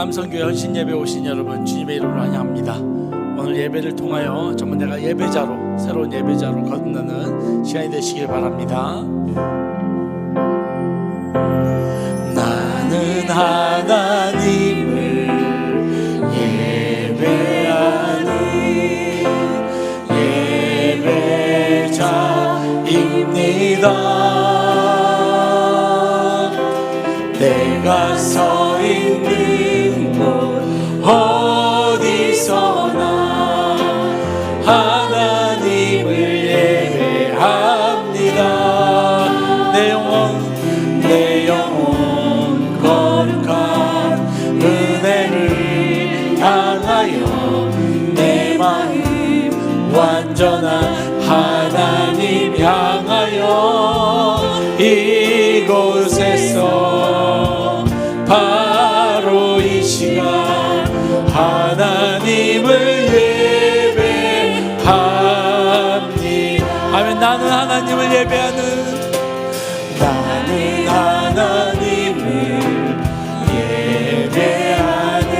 남성교회 헌신예배 오신 여러분, 주님의 이름으로 환영합니다. 오늘 예배를 통하여 정말 내가 예배자로, 새로운 예배자로 거듭나는 시간이 되시길 바랍니다. 나는 하나님을 예배하는 예배자입니다. 내가 서 있는 곳 어디서나 하나님을 예배합니다. 내 영혼 거룩한 은혜를 향하여 내 마음 완전한 하나님 향하여 이곳에서 바로 이 시간 하나님을 예배합니다. 아멘. 나는 하나님을 예배하는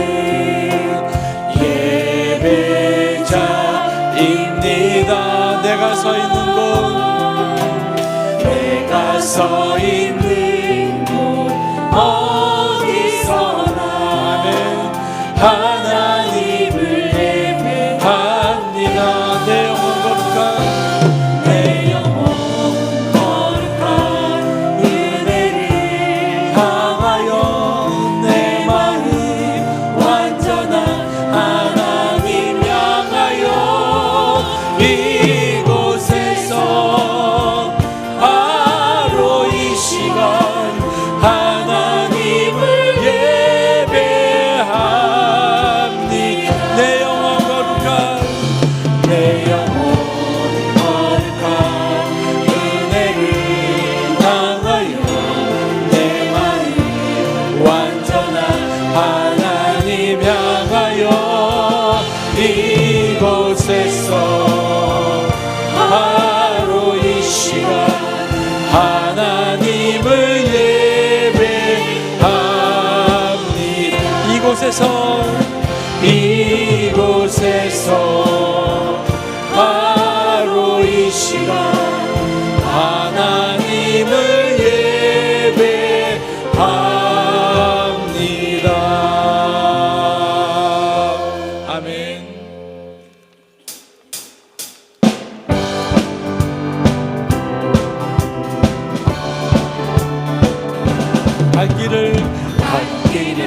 예배자입니다. 내가 서 있는 곳 어디서나 아멘 하나님을 예배합니다. 내 영혼 거룩한 은혜를 향하여 내 마음 완전한 하나님 향하여 이곳에서 하나님을 예배합니다. 내 영혼 거룩한 은혜를 향하여 내 마음 완전한 하나님 향하여 이곳에서 바로 이 시간 하나님을 예배합니다. 이곳에서 바로 이 시간 하나님을 예배합니다. 아멘. 갈 길을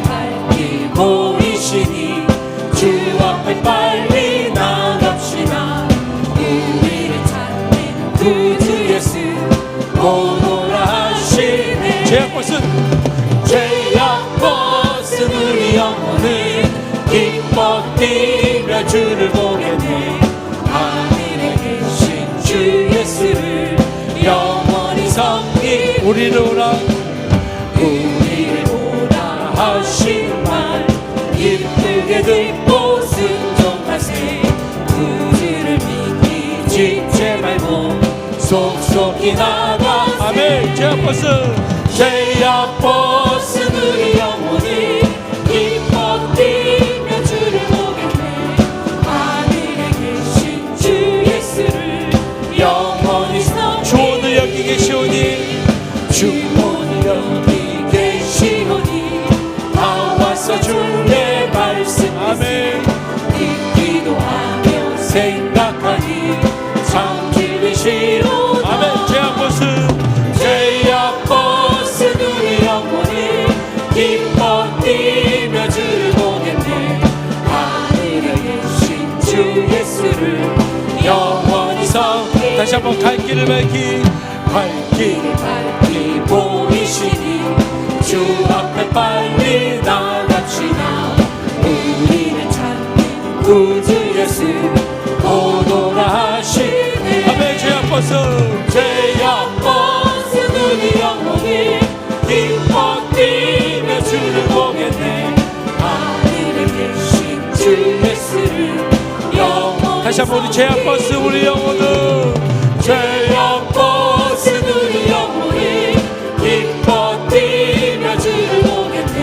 밝히 보이시니 주 앞에 빨리 나갑시다. 우리를 찾는 구주 예수 오노라 하시네. 죄악벗은 우리 영혼을 기뻐 뛰며 주를 보겠네. 하늘에 계신 주 예수를 영원히 섬기 우리를 오라 하신 말 기쁘게 듣고 순종하세. 구주를 믿기 죄 말고 속속히 나가. 아멘. 죄악벗은 우리 영혼이 기뻐 뛰며 주를 보겠네. 하늘에 계신 주 예수를 영원히 섬기 주 오늘 여기 계시오니 주 오늘 여기 계시오니 나와서 주의 말씀 아멘 듣기도 하며 생각하니 참 길이시로 아멘. 죄악벗은 우리 영혼이 기뻐 뛰며 주를 보겠네. 하늘에 계신 주 예수를 영원히 섬기 다시 한번 갈 길을 밝히 보이시니 주 앞에 빨리 나갑시다. 우리를 찾는 구주 예수 오노라 하시네. 아멘. 죄악벗은 우리 영혼이 기뻐 뛰며 주를 보겠네. 하늘에 계신 주 예수를 영원히 다시 한번 우리 죄악벗은 우리 영혼은 죄악벗은 우리 영혼이 기뻐 뛰며 주를 보겠네.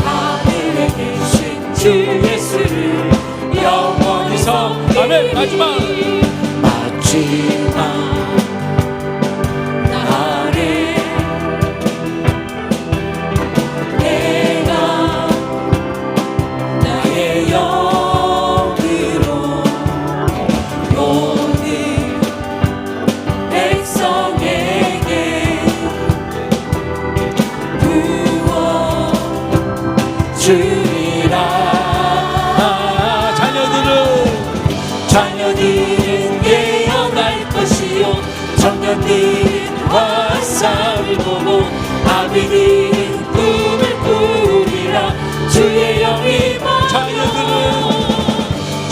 하늘에 계신 주 예수를 영원히 아멘. 마지막 날에 내가 나의 영으로 모든 백성에게 부어주리라. 자녀들은 예언할 것이요 청년들은 환상을 보고 아비들은 꿈을 꾸리라. 주의 영이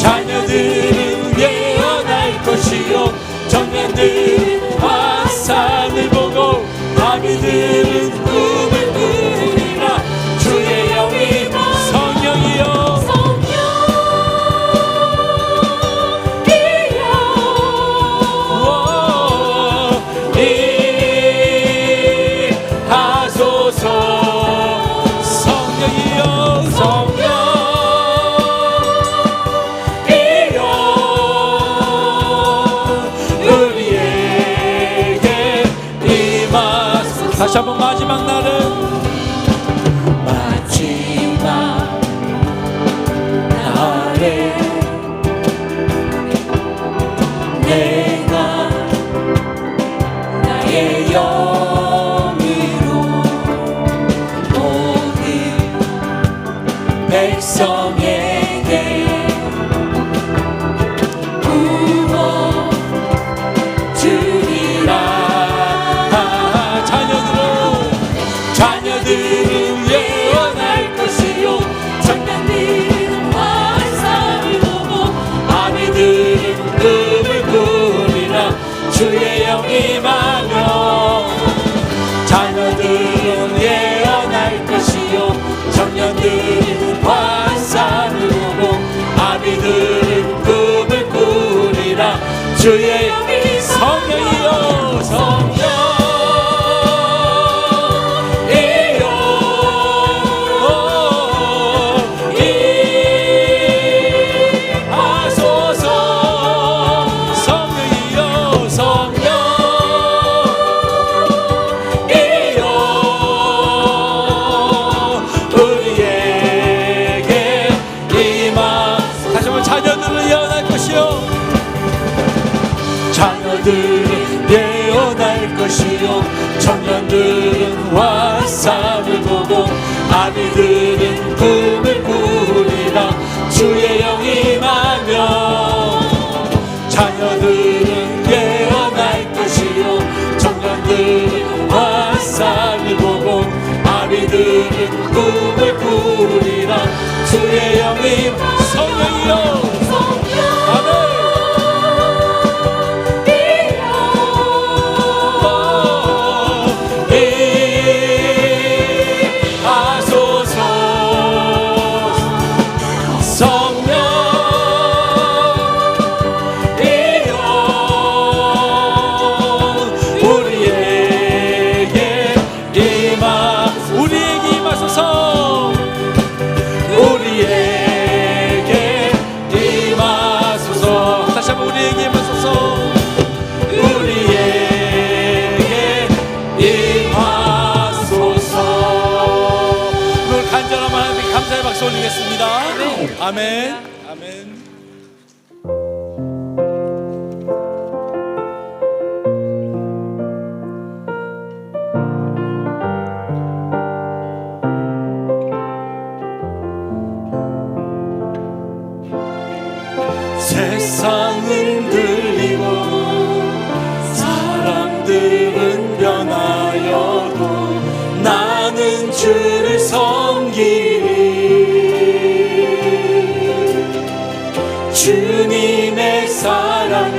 자녀들은 예언할 것이요 청년들은 환상을 보고 아비들은 꿈을 꾸리라. 주의 영이 성령이여 다시 한번 마지막 날은 내가 나의 영으로 모든 백성에게 부어주리라. 자녀들은 예언할 것이요 청년들은 환상을 보고 아비들은 꿈을 꾸리라. 주의 영이 임하며 자녀들은 예언할 것이요 청년들은 환상을 보고 아비들은 꿈을 꾸리라. 주의 영이 성령이여 성령 자녀들은 예언할 것이요 청년들은 환상을 보고 아비들은 꿈을 꾸리라. 주의 영이 임하며 자녀들은 예언할 것이요 청년들은 환상을 보고 아비들은 꿈을 꾸리라. 주의 영이 성령이여 아멘. 올리겠습니다. 아멘. 아멘. 세상은 들리고 사람들은 변하여도 나는 주를 섬기리. 주님의 사랑은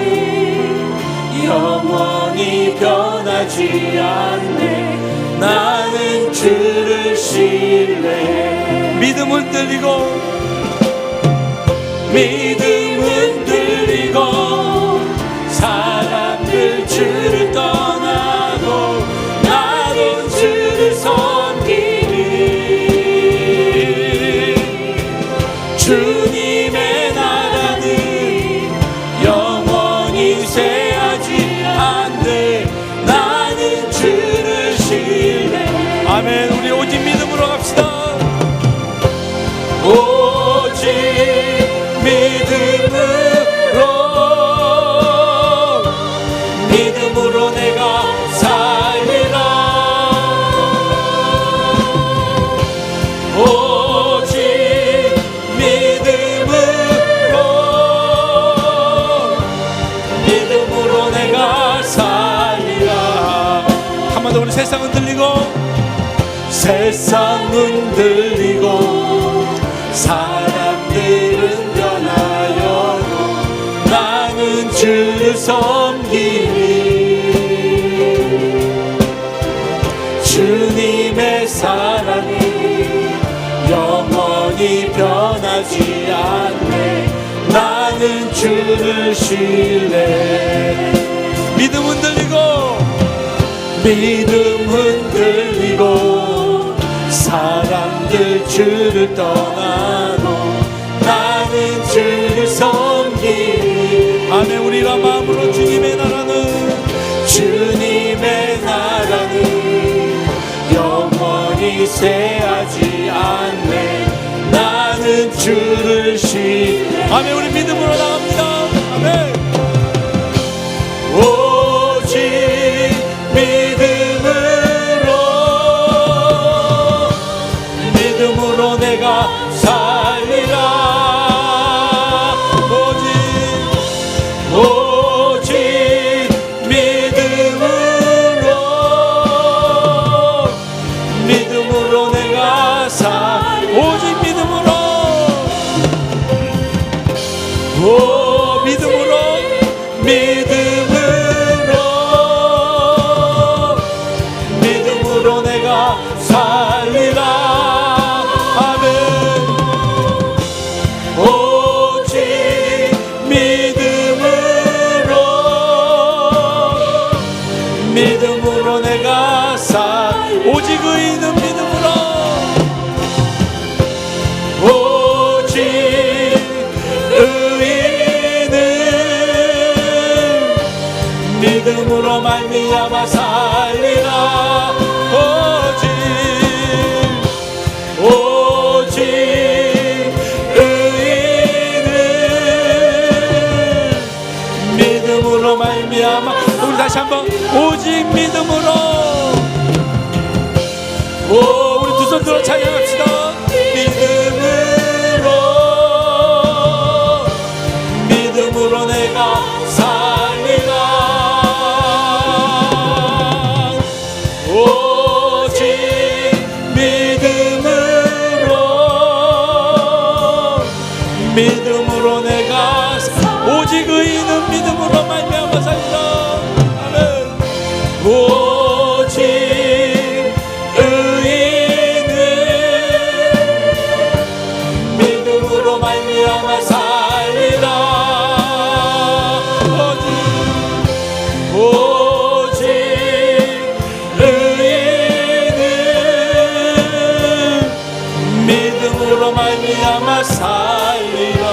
영원히 변하지 않네. 나는 주를 신뢰해. 믿음은 들리고 사람들 주를 떠나고 나는 주를 섬기리. 세상 흔들리고 사람들은 변하여도 나는 주를 섬기리. 주님의 사랑이 영원히 변하지 않네. 나는 주를 신뢰. 믿음 흔들리고 믿음 흔들리고 사람들 주를 떠나도 나는 주를 섬기리. 아멘. 우리가 마음으로 주님의 나라는 영원히 쇠하지 않네. 나는 주를 신뢰. 아멘. 우리 믿음으로 나갑니다. 아멘. 오직 믿음으로 내가 살리라. 오직 믿음으로 내가 오직 믿음으로 믿음으로 내가 살리라. 아멘. 오직 믿음으로 내가 오직 의인은 믿음으로 오직 의인은 믿음으로 말미암아 살리라. 오직 의인은 믿음으로 말미암아. 우리 다시 한번 오직 믿음으로. 우리 두 손 들어 찬양합시다. 믿음으로 내가 살리라. 오직 믿음으로 내가 오직 의인은 믿음으로 말미암아 살리라. 아멘. 오직 의인은 믿음으로 말미암아 살리라. 오직 의인은 믿음으로 말미암아 살리라.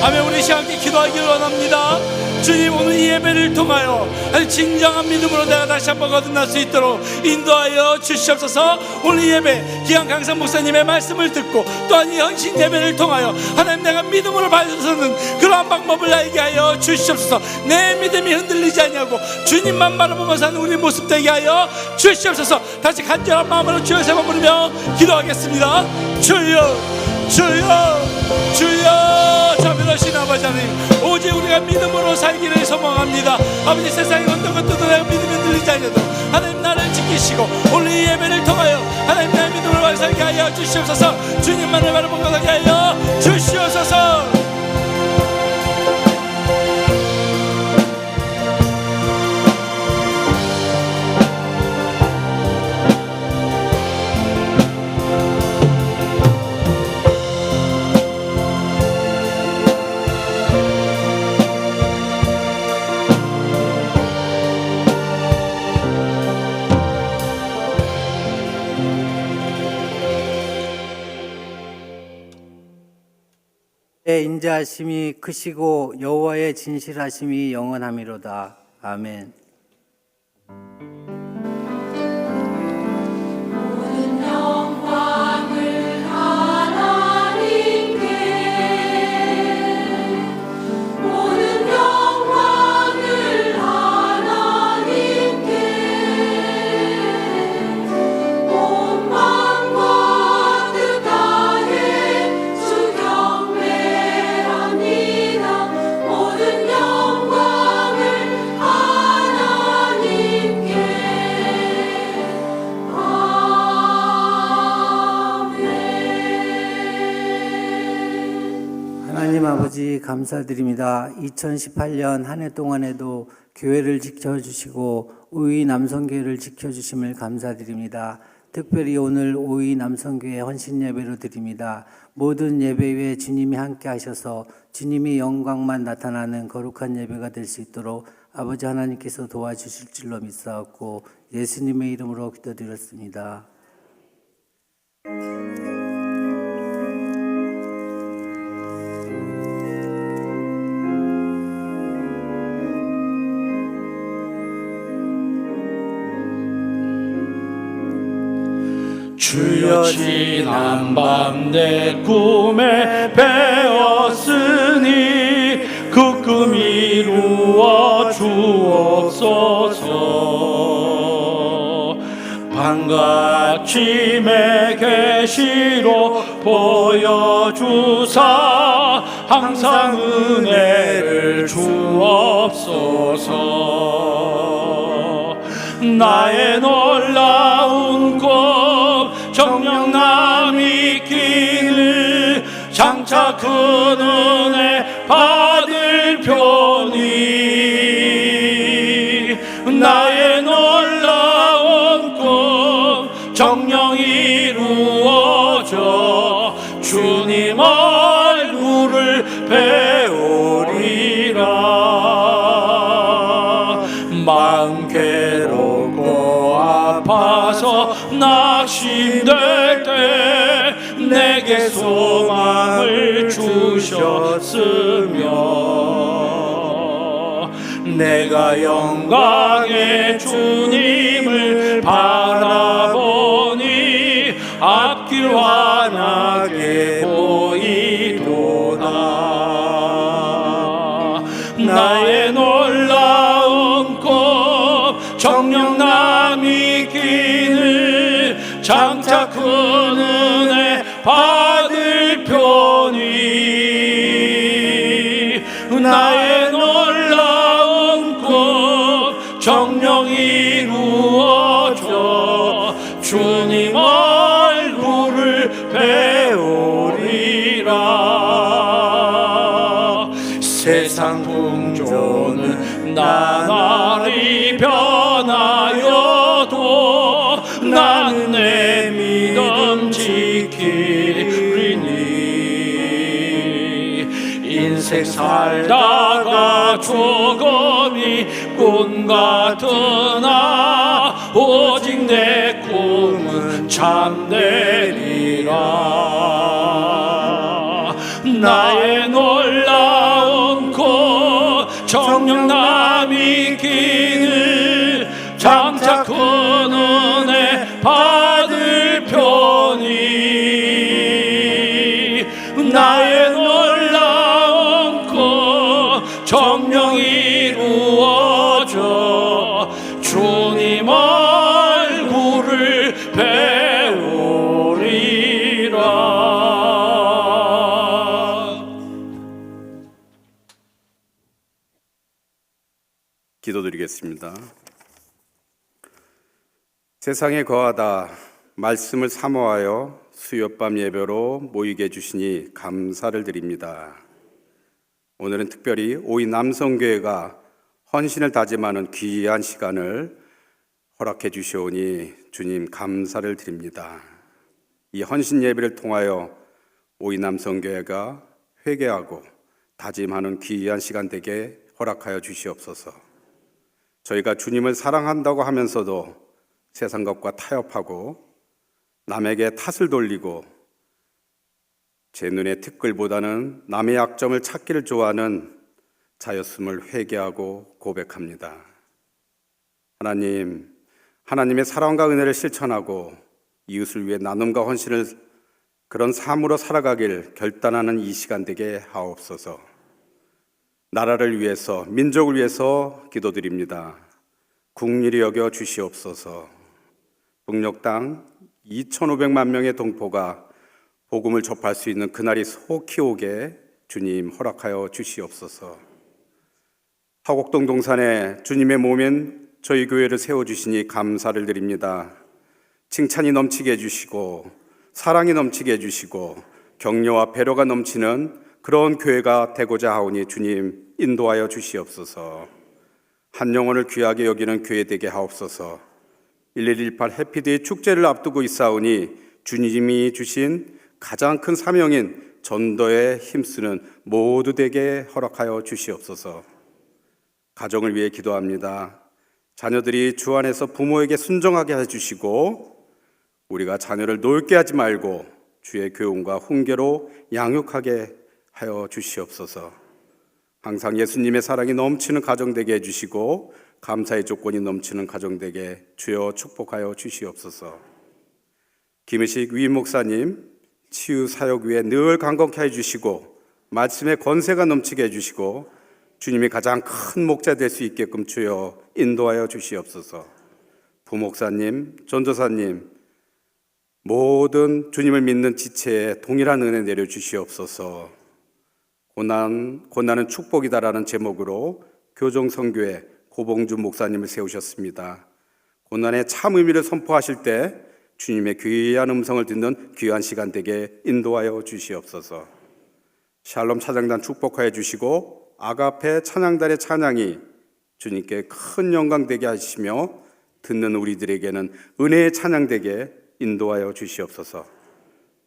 아멘. 우리 시간께 기도하기를 원합니다. 주님, 오늘 이 예배를 통하여 아주 진정한 믿음으로 내가 다시 한번 거듭날 수 있도록 인도하여 주시옵소서. 오늘 이 예배 기한 강산 목사님의 말씀을 듣고 또한 이 헌신 예배를 통하여 하나님, 내가 믿음으로 발서는 그러한 방법을 알게 하여 주시옵소서. 내 믿음이 흔들리지 아니하고 주님만 바라보며 사는 우리 모습 되게 하여 주시옵소서. 다시 간절한 마음으로 주여 세 번 부르며 기도하겠습니다. 주여, 주여, 주여. 자비하신 아버지 하나님, 오직 우리가 믿음으로 살기를 소망합니다. 아버지, 세상에 어떤 것도 내가 믿음이 흔들리지 않아도 하나님 나를 지키시고 오늘 이 예배를 통하여 하나님 나의 믿음으로 살게 하여 주시옵소서. 주님만을 바라보고 살게 하여 주시옵소서. 내 인자하심이 크시고 여호와의 진실하심이 영원하미로다. 아멘. 모든 영광을 하나님께, 모든 영광을 하나님께, 온 마음과 뜻 다해 주 경배합니다. 모든 영광을 하나님께 하나님 아버지 감사드립니다. 2018년 한 해 동안에도 교회를 지켜주시고 오이 남성교회를 지켜주심을 감사드립니다. 특별히 오늘 오이 남성교회 헌신 예배로 드립니다. 모든 예배 위에 주님이 함께 하셔서 주님이 영광만 나타나는 거룩한 예배가 될 수 있도록 아버지 하나님께서 도와주실 줄로 믿사옵고 예수님의 이름으로 기도드렸습니다. 주여 지난밤 내 꿈에 배었으니 그 꿈 이루어 주옵소서. 밤과 아침의 계시로 보여주사 항상 은혜를 주옵소서. 나의 놀라운 꿈 정녕 남이 길을 장차 그 은혜 받을 편이 나의 놀라운 꿈 정녕 이루어져 주님 얼굴을 배우리라. 마음 괴롭고 아파서 낙심될 때 내게 소망을 주셨으며 내가 영광의 주님을 바라보니 앞길 환하게 보이도다. 나의 놀라운 꿈 정녕 남이 길을 장차 큰 은혜 받을 편이 나의 놀라운 꿈 정녕 이루어져 주님 얼굴을 배우리라. 세상 풍조는 나날이 변하여도 나는 내 믿음 지키리니. 인생 살다가 죽음이 꿈 같으나 오직 내 꿈은 참되리라. 나의 놀라운 꿈 정녕 남이 길을 장차 큰 은혜 받을 편이 나의 놀라운 꿈 정녕 이루어져 주님 얼굴을 배우리라. 기도드리겠습니다. 세상에 거하다 말씀을 사모하여 수요밤 예배로 모이게 해주시니 감사를 드립니다. 오늘은 특별히 오이 남성교회가 헌신을 다짐하는 귀한 시간을 허락해 주시오니 주님 감사를 드립니다. 이 헌신 예배를 통하여 오이 남성교회가 회개하고 다짐하는 귀한 시간 되게 허락하여 주시옵소서. 저희가 주님을 사랑한다고 하면서도 세상 것과 타협하고 남에게 탓을 돌리고 제 눈의 티끌보다는 남의 약점을 찾기를 좋아하는 자였음을 회개하고 고백합니다. 하나님, 하나님의 사랑과 은혜를 실천하고 이웃을 위해 나눔과 헌신을 그런 삶으로 살아가길 결단하는 이 시간 되게 하옵소서. 나라를 위해서, 민족을 위해서 기도드립니다. 국리를 여겨 주시옵소서. 북녘 땅 2,500만 명의 동포가 복음을 접할 수 있는 그날이 속히 오게 주님 허락하여 주시옵소서. 화곡동 동산에 주님의 몸인 저희 교회를 세워주시니 감사를 드립니다. 칭찬이 넘치게 해주시고 사랑이 넘치게 해주시고 격려와 배려가 넘치는 그런 교회가 되고자 하오니 주님 인도하여 주시옵소서. 한 영혼을 귀하게 여기는 교회 되게 하옵소서. 1118 해피데이 축제를 앞두고 있사오니 주님이 주신 가장 큰 사명인 전도에 힘쓰는 모두 되게 허락하여 주시옵소서. 가정을 위해 기도합니다. 자녀들이 주 안에서 부모에게 순종하게 해주시고 우리가 자녀를 놀게 하지 말고 주의 교훈과 훈계로 양육하게 하여 주시옵소서. 항상 예수님의 사랑이 넘치는 가정 되게 해주시고 감사의 조건이 넘치는 가정 되게 주여 축복하여 주시옵소서. 김의식 위임 목사님 치유 사역 위에 늘 강건케 해주시고 말씀의 권세가 넘치게 해주시고 주님이 가장 큰 목자 될 수 있게끔 주여 인도하여 주시옵소서. 부목사님, 전도사님 모든 주님을 믿는 지체에 동일한 은혜 내려주시옵소서. 고난은 축복이다라는 제목으로 교정선교회 고봉준 목사님을 세우셨습니다. 고난의 참 의미를 선포하실 때 주님의 귀한 음성을 듣는 귀한 시간 되게 인도하여 주시옵소서. 샬롬 찬양단 축복하여 주시고 아가페 찬양단의 찬양이 주님께 큰 영광 되게 하시며 듣는 우리들에게는 은혜의 찬양 되게 인도하여 주시옵소서.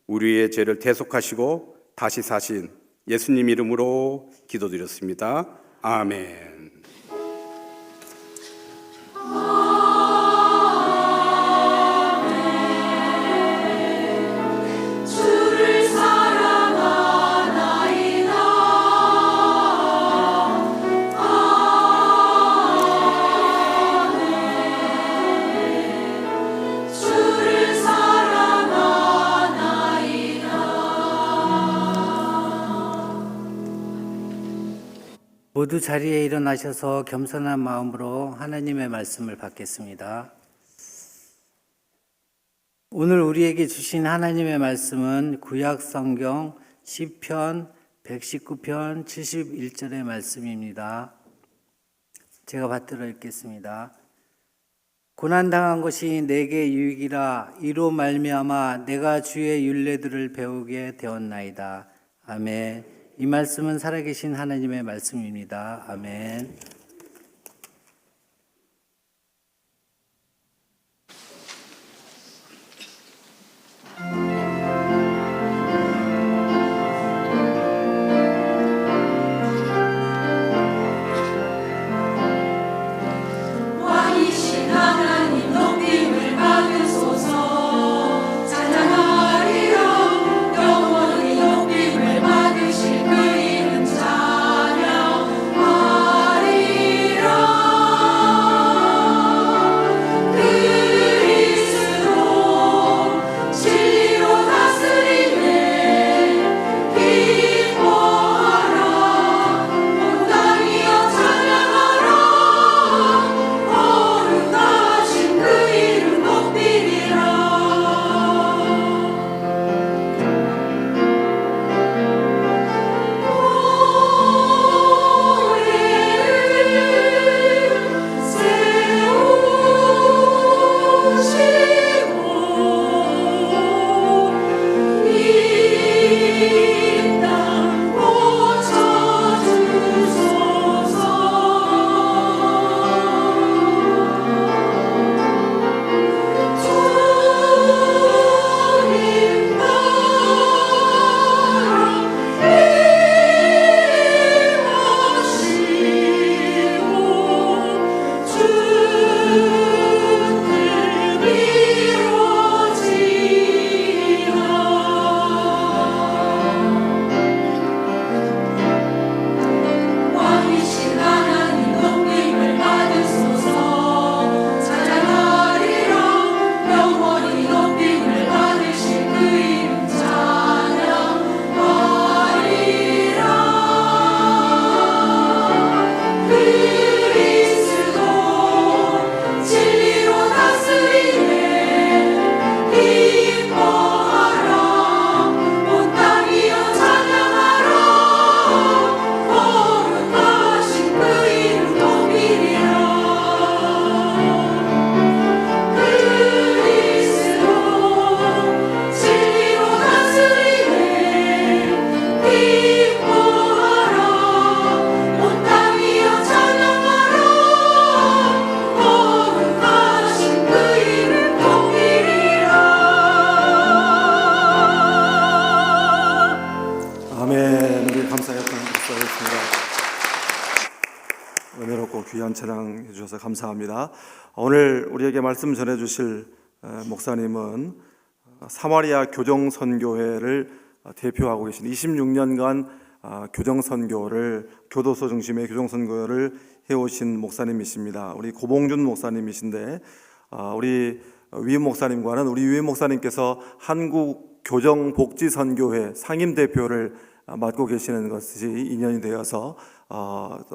우리의 죄를 대속하시고 다시 사신 예수님 이름으로 기도드렸습니다. 아멘. 주를 사랑하나이다. 아멘. 주를 모두 자리에 일어나셔서 겸손한 마음으로 하나님의 말씀을 받겠습니다. 오늘 우리에게 주신 하나님의 말씀은 구약 성경 시편 119편 71절의 말씀입니다. 제가 받들어 읽겠습니다. 고난당한 것이 내게 유익이라 이로 말미암아 내가 주의 율례들을 배우게 되었나이다. 아멘. 이 말씀은 살아계신 하나님의 말씀입니다. 아멘. 왕이신 하나님 높임을 받으소서. 찬양하리라. 영원히 높임을 받으실 그 이름 찬양하리라. 귀한 찬양 해주셔서 감사합니다. 오늘 우리에게 말씀 전해주실 목사님은 사마리아 교정선교회를 대표하고 계신 26년간 교정선교를, 교도소 중심의 교정선교를 해오신 목사님이십니다. 우리 고봉준 목사님이신데, 우리 위임 목사님과는 우리 위임 목사님께서 한국교정복지선교회 상임대표를 맡고 계시는 것이 인연이 되어서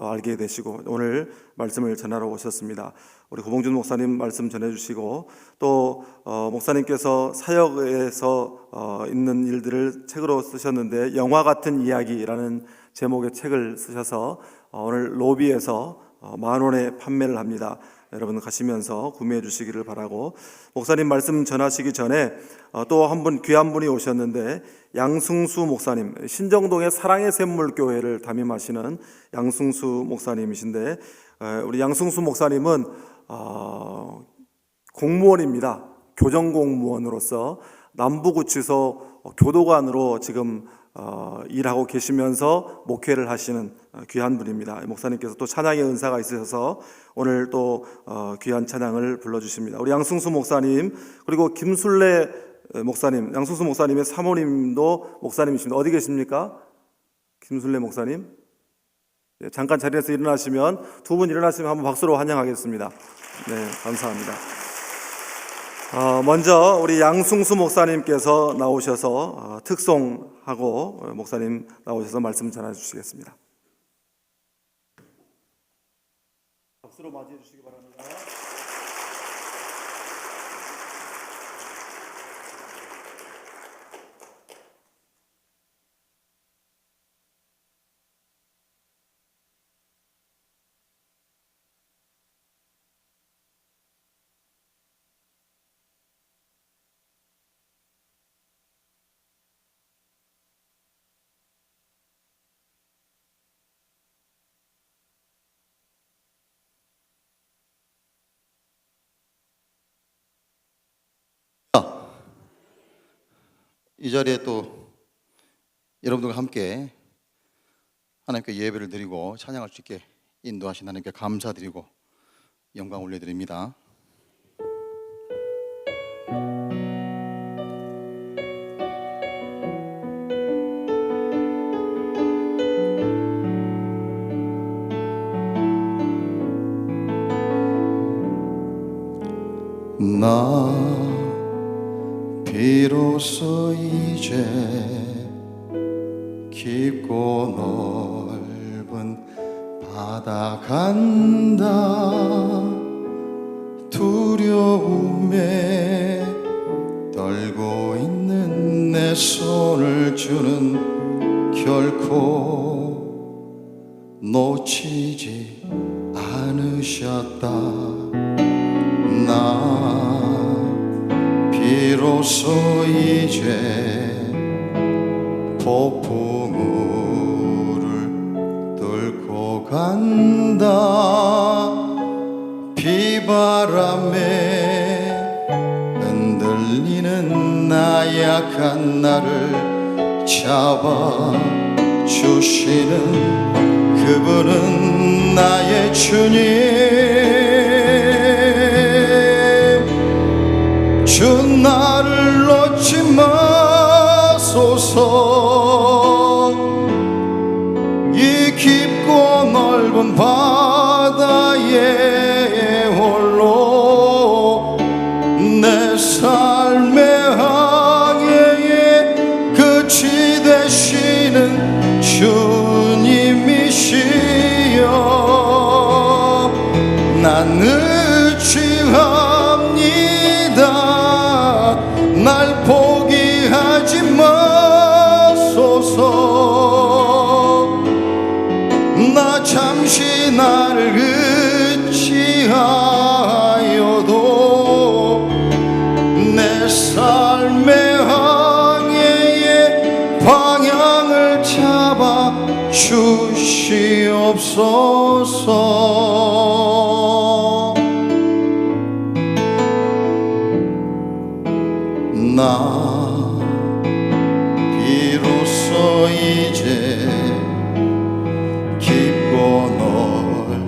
알게 되시고 오늘 말씀을 전하러 오셨습니다. 우리 고봉준 목사님 말씀 전해주시고 또 목사님께서 사역에서 있는 일들을 책으로 쓰셨는데 영화 같은 이야기라는 제목의 책을 쓰셔서 오늘 로비에서 10,000원에 판매를 합니다. 여러분 가시면서 구매해 주시기를 바라고, 목사님 말씀 전하시기 전에 또 한 분 귀한 분이 오셨는데, 양승수 목사님, 신정동의 사랑의 샘물교회를 담임하시는 양승수 목사님이신데, 우리 양승수 목사님은 공무원입니다. 교정공무원으로서 남부구치소 교도관으로 지금 일하고 계시면서 목회를 하시는 귀한 분입니다. 목사님께서 또 찬양의 은사가 있으셔서 오늘 또 귀한 찬양을 불러주십니다. 우리 양승수 목사님, 그리고 김순례 목사님, 양승수 목사님의 사모님도 목사님이십니다. 어디 계십니까? 김순례 목사님? 잠깐 자리에서 일어나시면, 두 분 일어나시면 한번 박수로 환영하겠습니다. 네, 감사합니다. 먼저 우리 양승수 목사님께서 나오셔서 특송하고 목사님 나오셔서 말씀 전해 주시겠습니다. 박수로 맞이해 주시기 바랍니다. 이 자리에 또 여러분들과 함께 하나님께 예배를 드리고 찬양할 수 있게 인도하신 하나님께 감사드리고 영광 올려드립니다. 나 비로소 이제 깊고 넓은 바다 간다. 두려움에 떨고 있는 내 손을 주는 결코 놓치지 않으셨다. 나 비로소 이제 폭풍우를 뚫고 간다. 비바람에 흔들리는 나약한 나를 잡아주시는 그분은 나의 주님. 주 나를 놓지 마소서. 이 깊고 넓은 바다에 홀로 내 삶의 항해의 끝이 되시는 주님이시여. 난 의지합니다. 날 포기하지 마소서. 나 잠시 나를 의지하여도 내 삶의 항해의 방향을 잡아 주시옵소서. 나 비로소 이제 깊고 넓은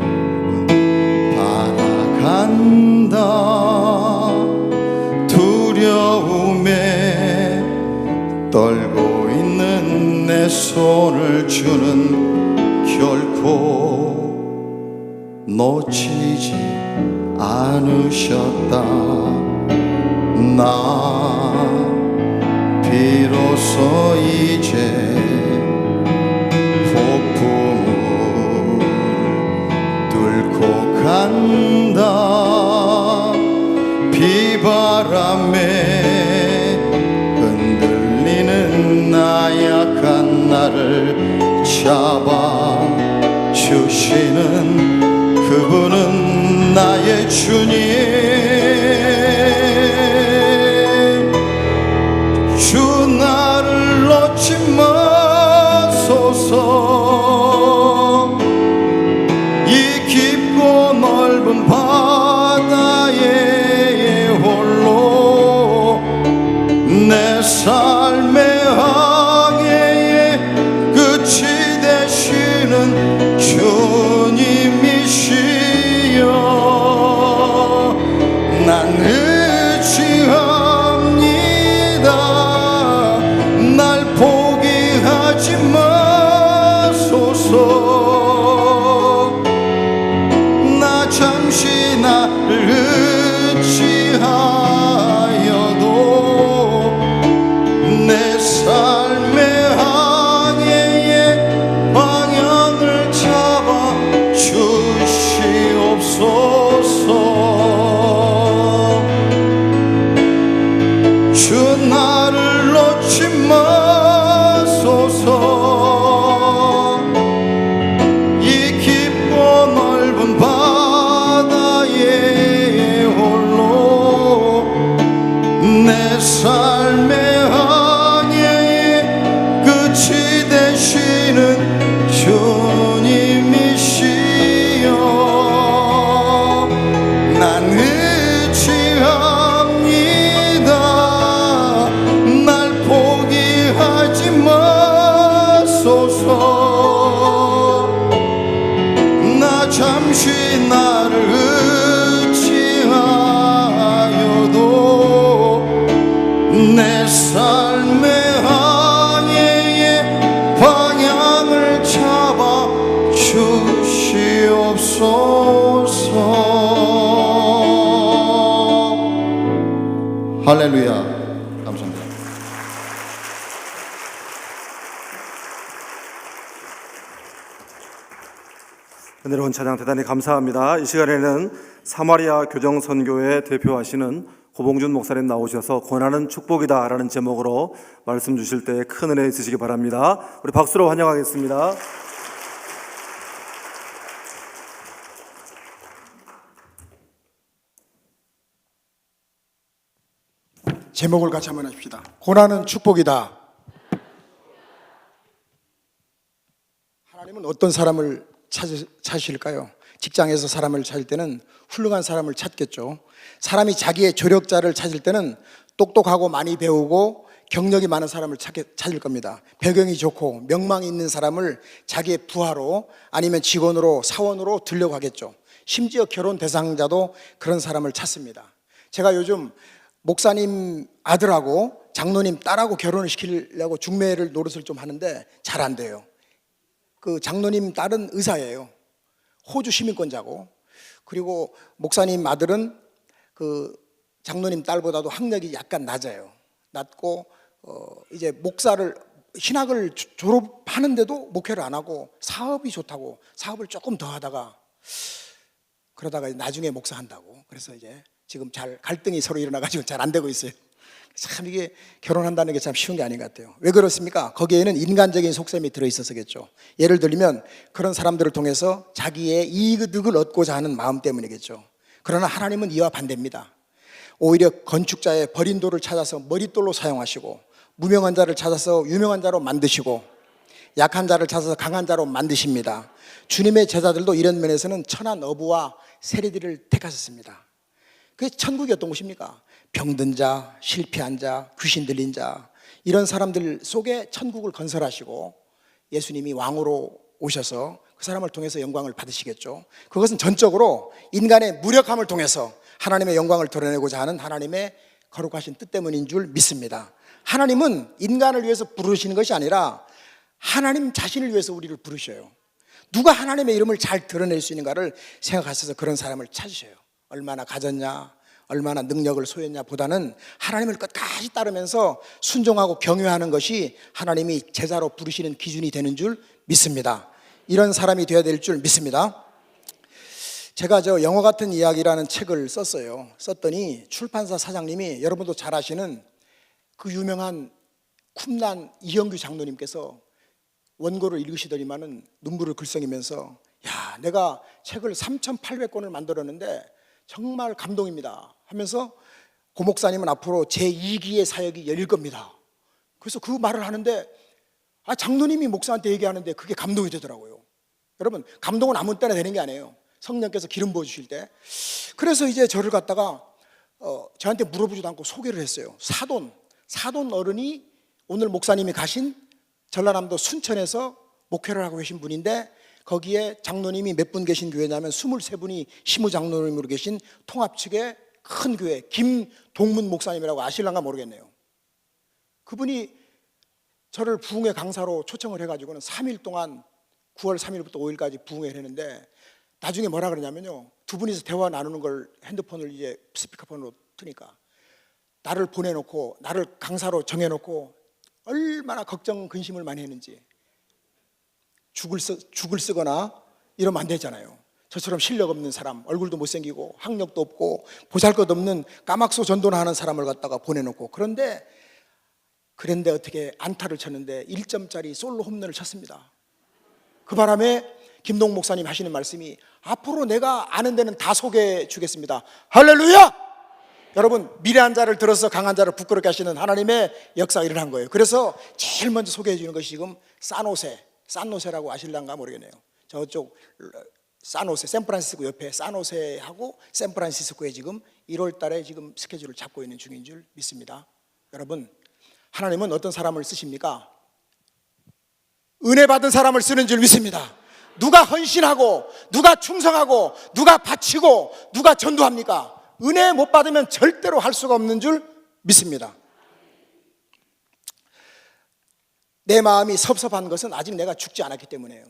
내 손을 주는 결코 놓치지 않으셨다. 나 비로소 이제 폭풍을 뚫고 간다. 비바람에 흔들리는 나약한 나를 잡아 주시는 그분은 나의 주님. 주 나를 놓지 마소서. 이 깊고 넓은 바다에 홀로 내 삶의 항해의 끝이 되시는 주님이시여. 난 의지합니다. 날 포기하지 마소서. 나 잠시 나를 의지하여도 내 삶의 항해의 방향을 잡아 주시옵소서. 주 나를 놓지 마소서. 이 깊고 넓은 바다에 홀로 내 삶의 항해의 끝이 되시는 주님이시여. 난 의지합니다. 날 포기하지 마소서. 나 잠시 나를 의지하여도 내 삶의 항해의 방향을 잡아 주시옵소서. 할렐루야. 감사합니다. 은혜로운 찬양 대단히 감사합니다. 이 시간에는 사마리아 교정선교회 대표하시는 고봉준 목사님 나오셔서 고난은 축복이다 라는 제목으로 말씀 주실 때 큰 은혜 있으시기 바랍니다. 우리 박수로 환영하겠습니다. 제목을 같이 한번 하십시다. 고난은 축복이다. 하나님은 어떤 사람을 찾으실까요? 직장에서 사람을 찾을 때는 훌륭한 사람을 찾겠죠. 사람이 자기의 조력자를 찾을 때는 똑똑하고 많이 배우고 경력이 많은 사람을 찾을 겁니다. 배경이 좋고 명망이 있는 사람을 자기의 부하로 아니면 직원으로 사원으로 들려고 하겠죠. 심지어 결혼 대상자도 그런 사람을 찾습니다. 제가 요즘 목사님 아들하고 장로님 딸하고 결혼을 시키려고 중매를 노릇을 좀 하는데 잘 안 돼요. 그 장로님 딸은 의사예요. 호주 시민권자고, 그리고 목사님 아들은 그 장로님 딸보다도 학력이 약간 낮고 이제 목사를 신학을 졸업하는데도 목회를 안 하고 사업이 좋다고 사업을 조금 더 하다가 그러다가 나중에 목사한다고. 그래서 이제 지금 잘 갈등이 서로 일어나가지고 잘 안 되고 있어요. 참 이게 결혼한다는 게 참 쉬운 게 아닌 것 같아요. 왜 그렇습니까? 거기에는 인간적인 속셈이 들어있어서겠죠. 예를 들면 그런 사람들을 통해서 자기의 이득을 얻고자 하는 마음 때문이겠죠. 그러나 하나님은 이와 반대입니다. 오히려 건축자의 버린 돌을 찾아서 머릿돌로 사용하시고, 무명한 자를 찾아서 유명한 자로 만드시고, 약한 자를 찾아서 강한 자로 만드십니다. 주님의 제자들도 이런 면에서는 천한 어부와 세리들을 택하셨습니다. 그게 천국이 어떤 곳입니까? 병든 자, 실패한 자, 귀신 들린 자, 이런 사람들 속에 천국을 건설하시고 예수님이 왕으로 오셔서 그 사람을 통해서 영광을 받으시겠죠. 그것은 전적으로 인간의 무력함을 통해서 하나님의 영광을 드러내고자 하는 하나님의 거룩하신 뜻 때문인 줄 믿습니다. 하나님은 인간을 위해서 부르시는 것이 아니라 하나님 자신을 위해서 우리를 부르셔요. 누가 하나님의 이름을 잘 드러낼 수 있는가를 생각하셔서 그런 사람을 찾으셔요. 얼마나 가졌냐, 얼마나 능력을 소유했냐 보다는 하나님을 끝까지 따르면서 순종하고 경외하는 것이 하나님이 제자로 부르시는 기준이 되는 줄 믿습니다. 이런 사람이 되어야 될 줄 믿습니다. 제가 영어 같은 이야기라는 책을 썼더니 출판사 사장님이 여러분도 잘 아시는 그 유명한 쿰난 이영규 장로님께서 원고를 읽으시더니만은 눈물을 글썽이면서 야, 내가 책을 3,800권을 만들었는데 정말 감동입니다 하면서 고 목사님은 앞으로 제2기의 사역이 열릴 겁니다. 그래서 그 말을 하는데 장로님이 목사한테 얘기하는데 그게 감동이 되더라고요. 여러분, 감동은 아무 때나 되는 게 아니에요. 성령께서 기름 부어주실 때. 그래서 이제 저를 갖다가 저한테 물어보지도 않고 소개를 했어요. 사돈 어른이 오늘 목사님이 가신 전라남도 순천에서 목회를 하고 계신 분인데 거기에 장로님이 몇 분 계신 교회냐면 23분이 시무장로님으로 계신 통합 측의 큰 교회 김동문 목사님이라고 아실랑가 모르겠네요. 그분이 저를 부흥회 강사로 초청을 해가지고는 3일 동안 9월 3일부터 5일까지 부흥회를 했는데 나중에 뭐라 그러냐면요, 두 분이서 대화 나누는 걸 핸드폰을 이제 스피커폰으로 트니까 나를 보내놓고 나를 강사로 정해놓고 얼마나 걱정 근심을 많이 했는지. 죽을 쓰거나 이러면 안 되잖아요. 저처럼 실력 없는 사람, 얼굴도 못생기고 학력도 없고 보잘것없는 까막소 전도나 하는 사람을 갖다가 보내놓고 그런데 어떻게 안타를 쳤는데 1점짜리 솔로 홈런을 쳤습니다. 그 바람에 김동 목사님 하시는 말씀이 앞으로 내가 아는 데는 다 소개해 주겠습니다. 할렐루야! 여러분, 미래한 자를 들어서 강한 자를 부끄럽게 하시는 하나님의 역사가 일어난 거예요. 그래서 제일 먼저 소개해 주는 것이 지금 산노세라고 아실란가 모르겠네요. 저쪽 산노세, 샌프란시스코 옆에 산노세하고 샌프란시스코에 지금 1월 달에 지금 스케줄을 잡고 있는 중인 줄 믿습니다. 여러분, 하나님은 어떤 사람을 쓰십니까? 은혜 받은 사람을 쓰는 줄 믿습니다. 누가 헌신하고 누가 충성하고 누가 바치고 누가 전도합니까? 은혜 못 받으면 절대로 할 수가 없는 줄 믿습니다. 내 마음이 섭섭한 것은 아직 내가 죽지 않았기 때문이에요.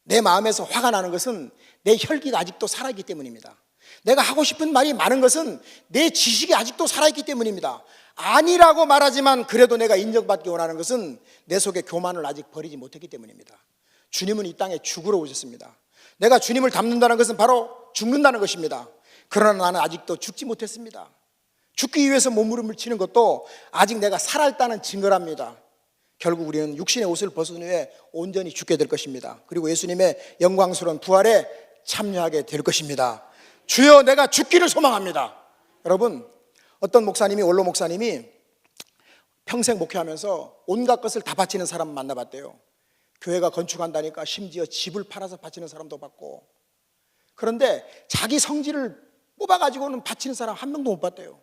내 마음에서 화가 나는 것은 내 혈기가 아직도 살아있기 때문입니다. 내가 하고 싶은 말이 많은 것은 내 지식이 아직도 살아있기 때문입니다. 아니라고 말하지만 그래도 내가 인정받기 원하는 것은 내 속에 교만을 아직 버리지 못했기 때문입니다. 주님은 이 땅에 죽으러 오셨습니다. 내가 주님을 닮는다는 것은 바로 죽는다는 것입니다. 그러나 나는 아직도 죽지 못했습니다. 죽기 위해서 몸부림을 치는 것도 아직 내가 살아있다는 증거랍니다. 결국 우리는 육신의 옷을 벗은 후에 온전히 죽게 될 것입니다. 그리고 예수님의 영광스러운 부활에 참여하게 될 것입니다. 주여, 내가 죽기를 소망합니다. 여러분, 어떤 목사님이, 원로 목사님이 평생 목회하면서 온갖 것을 다 바치는 사람 만나봤대요. 교회가 건축한다니까 심지어 집을 팔아서 바치는 사람도 봤고, 그런데 자기 성질을 뽑아가지고는 바치는 사람 한 명도 못 봤대요.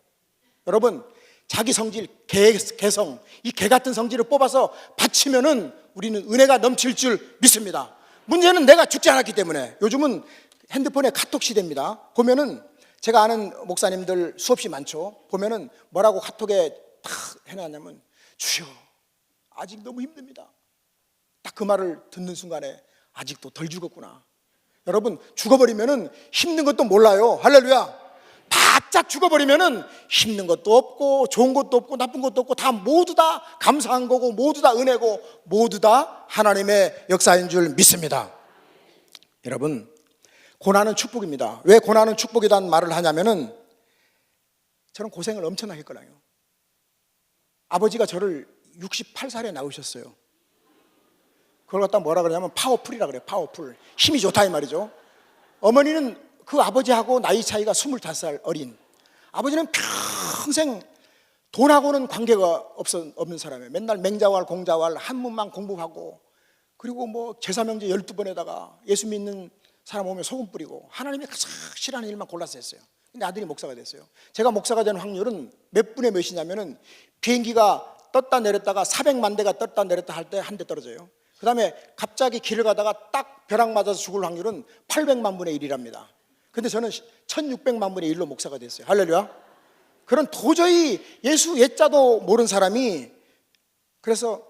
여러분, 자기 성질, 개성, 이 개 같은 성질을 뽑아서 바치면은 우리는 은혜가 넘칠 줄 믿습니다. 문제는 내가 죽지 않았기 때문에. 요즘은 핸드폰에 카톡 시대입니다. 보면은 제가 아는 목사님들 수없이 많죠. 보면은 뭐라고 카톡에 탁 해놨냐면, 주여, 아직 너무 힘듭니다. 딱 그 말을 듣는 순간에 아직도 덜 죽었구나. 여러분, 죽어버리면은 힘든 것도 몰라요. 할렐루야. 바짝 죽어버리면은 힘든 것도 없고 좋은 것도 없고 나쁜 것도 없고 다 모두 다 감사한 거고 모두 다 은혜고 모두 다 하나님의 역사인 줄 믿습니다. 여러분, 고난은 축복입니다. 왜 고난은 축복이라는 말을 하냐면은 저는 고생을 엄청나게 했거든요. 아버지가 저를 68살에 낳으셨어요. 그걸 갖다 뭐라 그러냐면 파워풀이라 그래요. 파워풀. 힘이 좋다 이 말이죠. 어머니는 그 아버지하고 나이 차이가 25살 어린. 아버지는 평생 돈하고는 관계가 없는 사람이에요. 맨날 맹자왈 공자왈 한문만 공부하고, 그리고 뭐 제사명제 12번에다가 예수 믿는 사람 오면 소금 뿌리고 하나님이 가장 싫어하는 일만 골라서 했어요. 근데 아들이 목사가 됐어요. 제가 목사가 되는 확률은 몇 분의 몇이냐면은 비행기가 떴다 내렸다가 400만 대가 떴다 내렸다 할 때 한 대 떨어져요. 그 다음에 갑자기 길을 가다가 딱 벼락 맞아서 죽을 확률은 800만 분의 1이랍니다. 근데 저는 1600만 분의 1로 목사가 됐어요. 할렐루야. 그런 도저히 예수 예자도 모르는 사람이, 그래서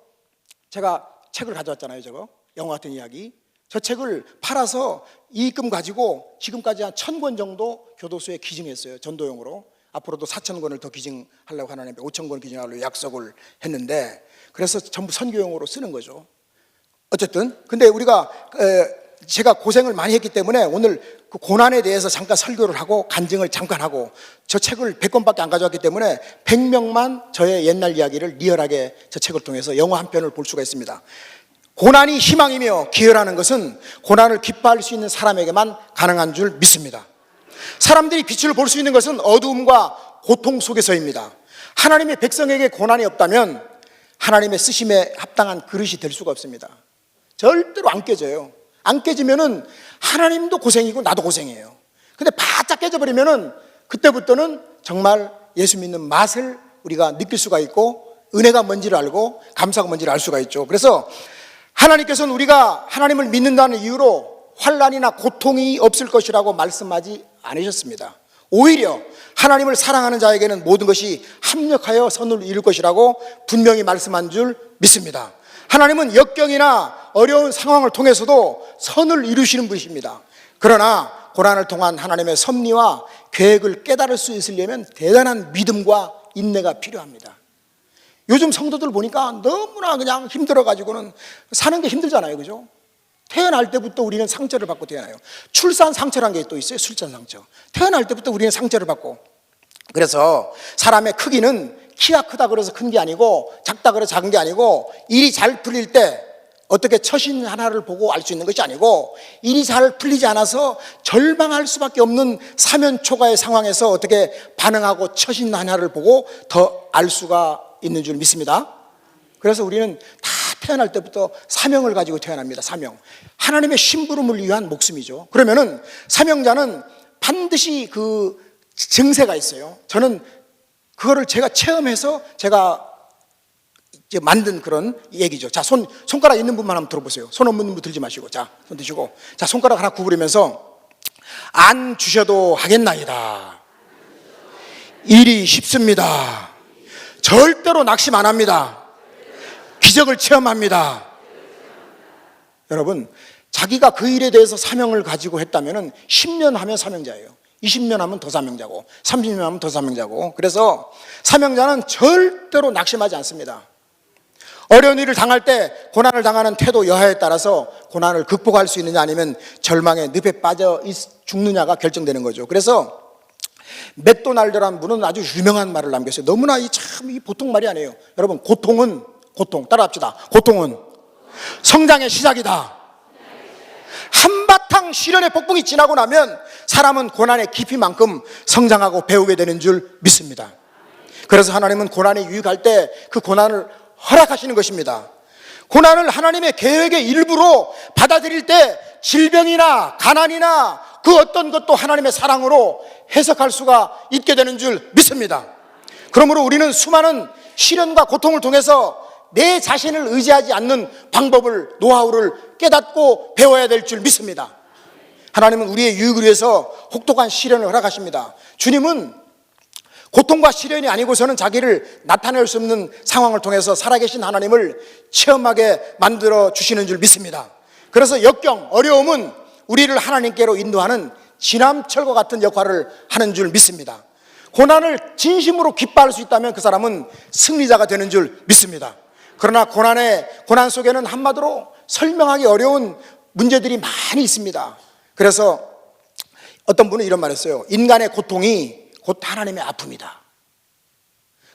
제가 책을 가져왔잖아요. 저거 영화 같은 이야기. 저 책을 팔아서 이익금 가지고 지금까지 한 1,000권 정도 교도소에 기증했어요. 전도용으로. 앞으로도 4,000권을 더 기증하려고 하나님께 5,000권 기증하려고 약속을 했는데, 그래서 전부 선교용으로 쓰는 거죠. 어쨌든 근데 우리가 제가 고생을 많이 했기 때문에 오늘 그 고난에 대해서 잠깐 설교를 하고 간증을 잠깐 하고, 저 책을 100권밖에 안 가져왔기 때문에 100명만 저의 옛날 이야기를 리얼하게 저 책을 통해서 영화 한 편을 볼 수가 있습니다. 고난이 희망이며 기회라는 것은 고난을 기뻐할 수 있는 사람에게만 가능한 줄 믿습니다. 사람들이 빛을 볼 수 있는 것은 어두움과 고통 속에서입니다. 하나님의 백성에게 고난이 없다면 하나님의 쓰심에 합당한 그릇이 될 수가 없습니다. 절대로 안 깨져요. 안 깨지면은 하나님도 고생이고 나도 고생이에요. 근데 바짝 깨져버리면은 그때부터는 정말 예수 믿는 맛을 우리가 느낄 수가 있고, 은혜가 뭔지를 알고 감사가 뭔지를 알 수가 있죠. 그래서 하나님께서는 우리가 하나님을 믿는다는 이유로 환난이나 고통이 없을 것이라고 말씀하지 않으셨습니다. 오히려 하나님을 사랑하는 자에게는 모든 것이 합력하여 선을 이룰 것이라고 분명히 말씀한 줄 믿습니다. 하나님은 역경이나 어려운 상황을 통해서도 선을 이루시는 분이십니다. 그러나 고난을 통한 하나님의 섭리와 계획을 깨달을 수 있으려면 대단한 믿음과 인내가 필요합니다. 요즘 성도들 보니까 너무나 그냥 힘들어가지고는 사는 게 힘들잖아요. 그죠? 태어날 때부터 우리는 상처를 받고 태어나요. 출산 상처란 게 또 있어요. 출산 상처. 태어날 때부터 우리는 상처를 받고. 그래서 사람의 크기는 키가 크다 그래서 큰 게 아니고, 작다 그래서 작은 게 아니고, 일이 잘 풀릴 때 어떻게 처신 하나를 보고 알 수 있는 것이 아니고, 일이 잘 풀리지 않아서 절망할 수밖에 없는 사면초가의 상황에서 어떻게 반응하고 처신 하나를 보고 더 알 수가 있는 줄 믿습니다. 그래서 우리는 다 태어날 때부터 사명을 가지고 태어납니다. 사명. 하나님의 심부름을 위한 목숨이죠. 그러면은 사명자는 반드시 그 증세가 있어요. 저는 그거를 제가 체험해서 제가 이제 만든 그런 얘기죠. 자, 손가락 있는 분만 한번 들어보세요. 손 없는 분 들지 마시고. 자, 손 드시고. 자, 손가락 하나 구부리면서 안 주셔도 하겠나이다. 일이 쉽습니다. 절대로 낙심 안 합니다. 기적을 체험합니다. 여러분, 자기가 그 일에 대해서 사명을 가지고 했다면 10년 하면 사명자예요. 20년 하면 더 사명자고, 30년 하면 더 사명자고. 그래서 사명자는 절대로 낙심하지 않습니다. 어려운 일을 당할 때 고난을 당하는 태도 여하에 따라서 고난을 극복할 수 있느냐 아니면 절망의 늪에 빠져 죽느냐가 결정되는 거죠. 그래서 맥도날드라는 분은 아주 유명한 말을 남겼어요. 너무나 이 보통 말이 아니에요. 여러분, 고통 따라합시다. 고통은 성장의 시작이다. 한바탕 시련의 폭풍이 지나고 나면 사람은 고난의 깊이만큼 성장하고 배우게 되는 줄 믿습니다. 그래서 하나님은 고난에 유익할 때 그 고난을 허락하시는 것입니다. 고난을 하나님의 계획의 일부로 받아들일 때 질병이나 가난이나 그 어떤 것도 하나님의 사랑으로 해석할 수가 있게 되는 줄 믿습니다. 그러므로 우리는 수많은 시련과 고통을 통해서 내 자신을 의지하지 않는 방법을, 노하우를 깨닫고 배워야 될 줄 믿습니다. 하나님은 우리의 유익을 위해서 혹독한 시련을 허락하십니다. 주님은 고통과 시련이 아니고서는 자기를 나타낼 수 없는 상황을 통해서 살아계신 하나님을 체험하게 만들어 주시는 줄 믿습니다. 그래서 역경, 어려움은 우리를 하나님께로 인도하는 지남철과 같은 역할을 하는 줄 믿습니다. 고난을 진심으로 기뻐할 수 있다면 그 사람은 승리자가 되는 줄 믿습니다. 그러나 고난 속에는 한마디로 설명하기 어려운 문제들이 많이 있습니다. 그래서 어떤 분은 이런 말을 했어요. 인간의 고통이 곧 하나님의 아픔이다.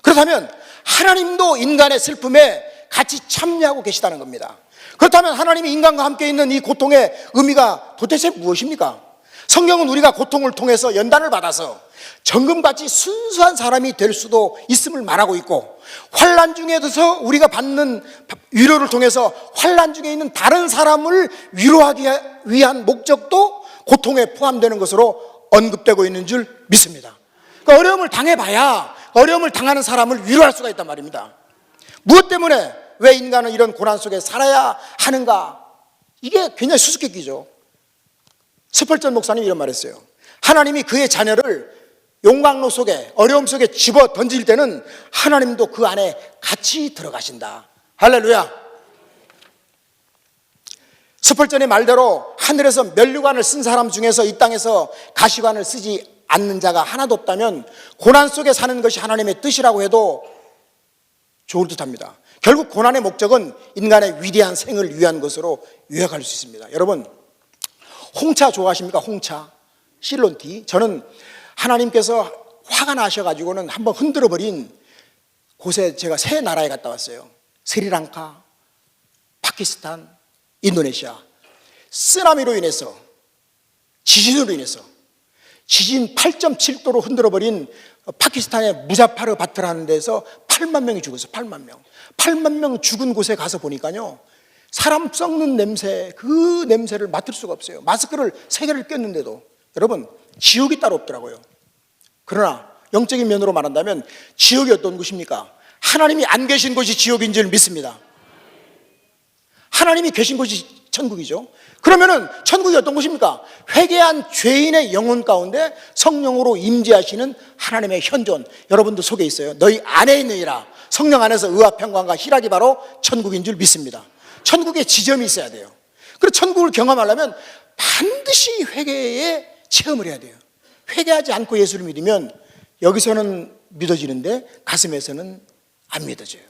그렇다면 하나님도 인간의 슬픔에 같이 참여하고 계시다는 겁니다. 그렇다면 하나님이 인간과 함께 있는 이 고통의 의미가 도대체 무엇입니까? 성경은 우리가 고통을 통해서 연단을 받아서 정금같이 순수한 사람이 될 수도 있음을 말하고 있고, 환난 중에서 우리가 받는 위로를 통해서 환난 중에 있는 다른 사람을 위로하기 위한 목적도 고통에 포함되는 것으로 언급되고 있는 줄 믿습니다. 그러니까 어려움을 당해봐야 어려움을 당하는 사람을 위로할 수가 있단 말입니다. 무엇 때문에 왜 인간은 이런 고난 속에 살아야 하는가? 이게 굉장히 수수께끼죠. 스펄전 목사님이 이런 말 했어요. 하나님이 그의 자녀를 용광로 속에, 어려움 속에 집어 던질 때는 하나님도 그 안에 같이 들어가신다. 할렐루야. 스펄전의 말대로 하늘에서 면류관을 쓴 사람 중에서 이 땅에서 가시관을 쓰지 않는 자가 하나도 없다면 고난 속에 사는 것이 하나님의 뜻이라고 해도 좋을 듯합니다. 결국 고난의 목적은 인간의 위대한 생을 위한 것으로 요약할 수 있습니다. 여러분, 홍차 좋아하십니까? 홍차, 실론티. 저는 하나님께서 화가 나셔가지고는 한번 흔들어버린 곳에 제가 세 나라에 갔다 왔어요. 스리랑카, 파키스탄, 인도네시아. 쓰나미로 인해서, 지진으로 인해서 지진 8.7도로 흔들어버린 파키스탄의 무자파르 바트라는 데서 8만 명이 죽었어요. 8만 명. 8만 명 죽은 곳에 가서 보니까요, 사람 썩는 냄새, 그 냄새를 맡을 수가 없어요. 마스크를 3개를 꼈는데도. 여러분, 지옥이 따로 없더라고요. 그러나 영적인 면으로 말한다면 지옥이 어떤 곳입니까? 하나님이 안 계신 곳이 지옥인 줄 믿습니다. 하나님이 계신 곳이 천국이죠. 그러면은 천국이 어떤 곳입니까? 회개한 죄인의 영혼 가운데 성령으로 임재하시는 하나님의 현존. 여러분도 속에 있어요. 너희 안에 있느니라. 성령 안에서 의와 평강과 희락이 바로 천국인 줄 믿습니다. 천국에 지점이 있어야 돼요. 그래서 천국을 경험하려면 반드시 회개에 체험을 해야 돼요. 회개하지 않고 예수를 믿으면 여기서는 믿어지는데 가슴에서는 안 믿어져요.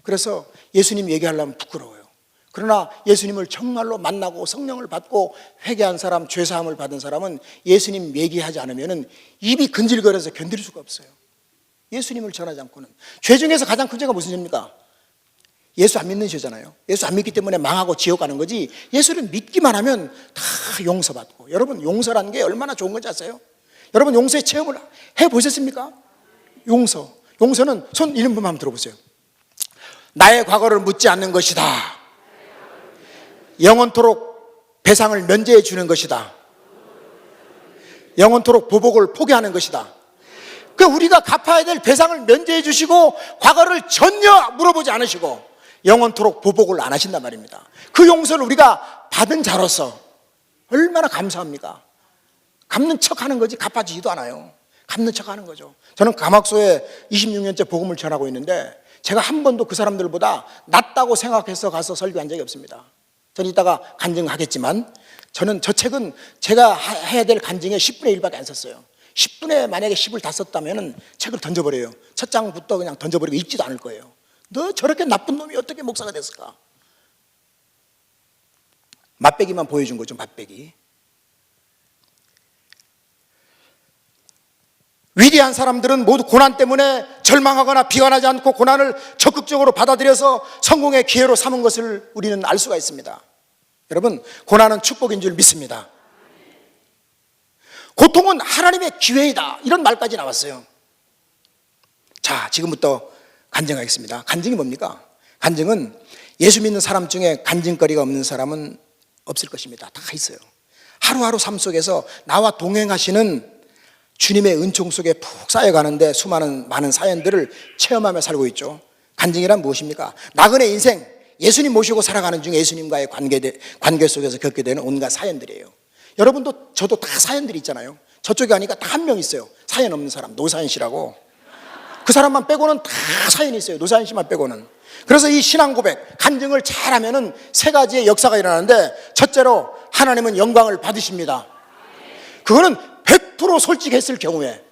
그래서 예수님 얘기하려면 부끄러워요. 그러나 예수님을 정말로 만나고 성령을 받고 회개한 사람, 죄사함을 받은 사람은 예수님 얘기하지 않으면 입이 근질거려서 견딜 수가 없어요. 예수님을 전하지 않고는. 죄 중에서 가장 큰 죄가 무슨 죄입니까? 예수 안 믿는 죄잖아요. 예수 안 믿기 때문에 망하고 지옥 가는 거지, 예수를 믿기만 하면 다 용서받고. 여러분, 용서라는 게 얼마나 좋은 건지 아세요? 여러분, 용서의 체험을 해보셨습니까? 용서는 손 이런 분만 한번 들어보세요. 나의 과거를 묻지 않는 것이다. 영원토록 배상을 면제해 주는 것이다. 영원토록 보복을 포기하는 것이다. 그 우리가 갚아야 될 배상을 면제해 주시고 과거를 전혀 물어보지 않으시고 영원토록 보복을 안 하신단 말입니다. 그 용서를 우리가 받은 자로서 얼마나 감사합니까? 갚는 척하는 거지 갚아지지도 않아요. 갚는 척하는 거죠. 저는 감학소에 26년째 복음을 전하고 있는데 제가 한 번도 그 사람들보다 낫다고 생각해서 가서 설교한 적이 없습니다. 저는 이따가 간증하겠지만 저는 저 책은 제가 해야 될 간증의 10분의 1밖에 안 썼어요. 10분에 만약에 10을 다 썼다면 책을 던져버려요. 첫 장부터 그냥 던져버리고 읽지도 않을 거예요. 너 저렇게 나쁜 놈이 어떻게 목사가 됐을까? 맛배기만 보여준 거죠. 맛배기. 위대한 사람들은 모두 고난 때문에 절망하거나 비관하지 않고 고난을 적극적으로 받아들여서 성공의 기회로 삼은 것을 우리는 알 수가 있습니다. 여러분, 고난은 축복인 줄 믿습니다. 고통은 하나님의 기회이다, 이런 말까지 나왔어요. 자, 지금부터 간증하겠습니다. 간증이 뭡니까? 간증은 예수 믿는 사람 중에 간증거리가 없는 사람은 없을 것입니다. 다 있어요. 하루하루 삶 속에서 나와 동행하시는 주님의 은총 속에 푹 쌓여가는데 많은 사연들을 체험하며 살고 있죠. 간증이란 무엇입니까? 나그네 인생, 예수님 모시고 살아가는 중에 예수님과의 관계 속에서 겪게 되는 온갖 사연들이에요. 여러분도 저도 다 사연들이 있잖아요. 저쪽에 가니까 다 한 명 있어요. 사연 없는 사람, 노사연 씨라고. 그 사람만 빼고는 다 사연이 있어요. 노사연 씨만 빼고는. 그래서 이 신앙 고백, 간증을 잘하면은 3가지의 역사가 일어나는데, 첫째로 하나님은 영광을 받으십니다. 그거는 100% 솔직했을 경우에,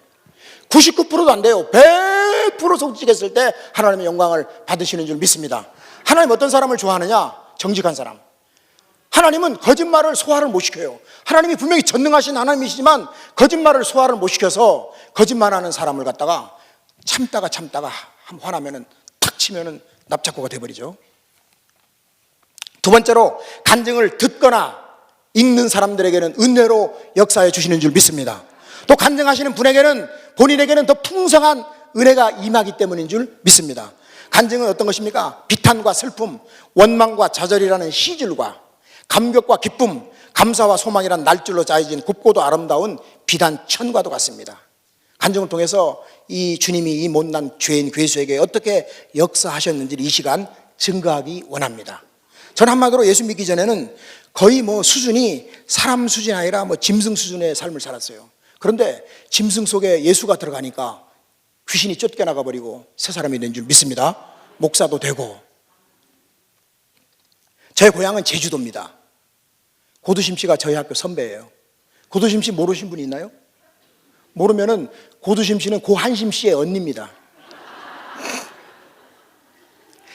99%도 안 돼요. 100% 솔직했을 때 하나님의 영광을 받으시는 줄 믿습니다. 하나님 어떤 사람을 좋아하느냐? 정직한 사람. 하나님은 거짓말을 소화를 못 시켜요. 하나님이 분명히 전능하신 하나님이시지만 거짓말을 소화를 못 시켜서 거짓말하는 사람을 갖다가 참다가 화나면은 탁 치면은 납작고가 돼버리죠. 두 번째로, 간증을 듣거나 읽는 사람들에게는 은혜로 역사해 주시는 줄 믿습니다. 또 간증하시는 분에게는, 본인에게는 더 풍성한 은혜가 임하기 때문인 줄 믿습니다. 간증은 어떤 것입니까? 비탄과 슬픔, 원망과 좌절이라는 시줄과 감격과 기쁨, 감사와 소망이란 날줄로 짜여진 곱고도 아름다운 비단 천과도 같습니다. 간증을 통해서 이 주님이 이 못난 죄인 괴수에게 어떻게 역사하셨는지를 이 시간 증거하기 원합니다. 저는 한마디로 예수 믿기 전에는 거의 수준이 사람 수준이 아니라 짐승 수준의 삶을 살았어요. 그런데 짐승 속에 예수가 들어가니까 귀신이 쫓겨나가 버리고 새 사람이 된 줄 믿습니다. 목사도 되고. 제 고향은 제주도입니다. 고두심 씨가 저희 학교 선배예요. 고두심 씨 모르신 분 있나요? 모르면은 고두심 씨는 고한심 씨의 언니입니다.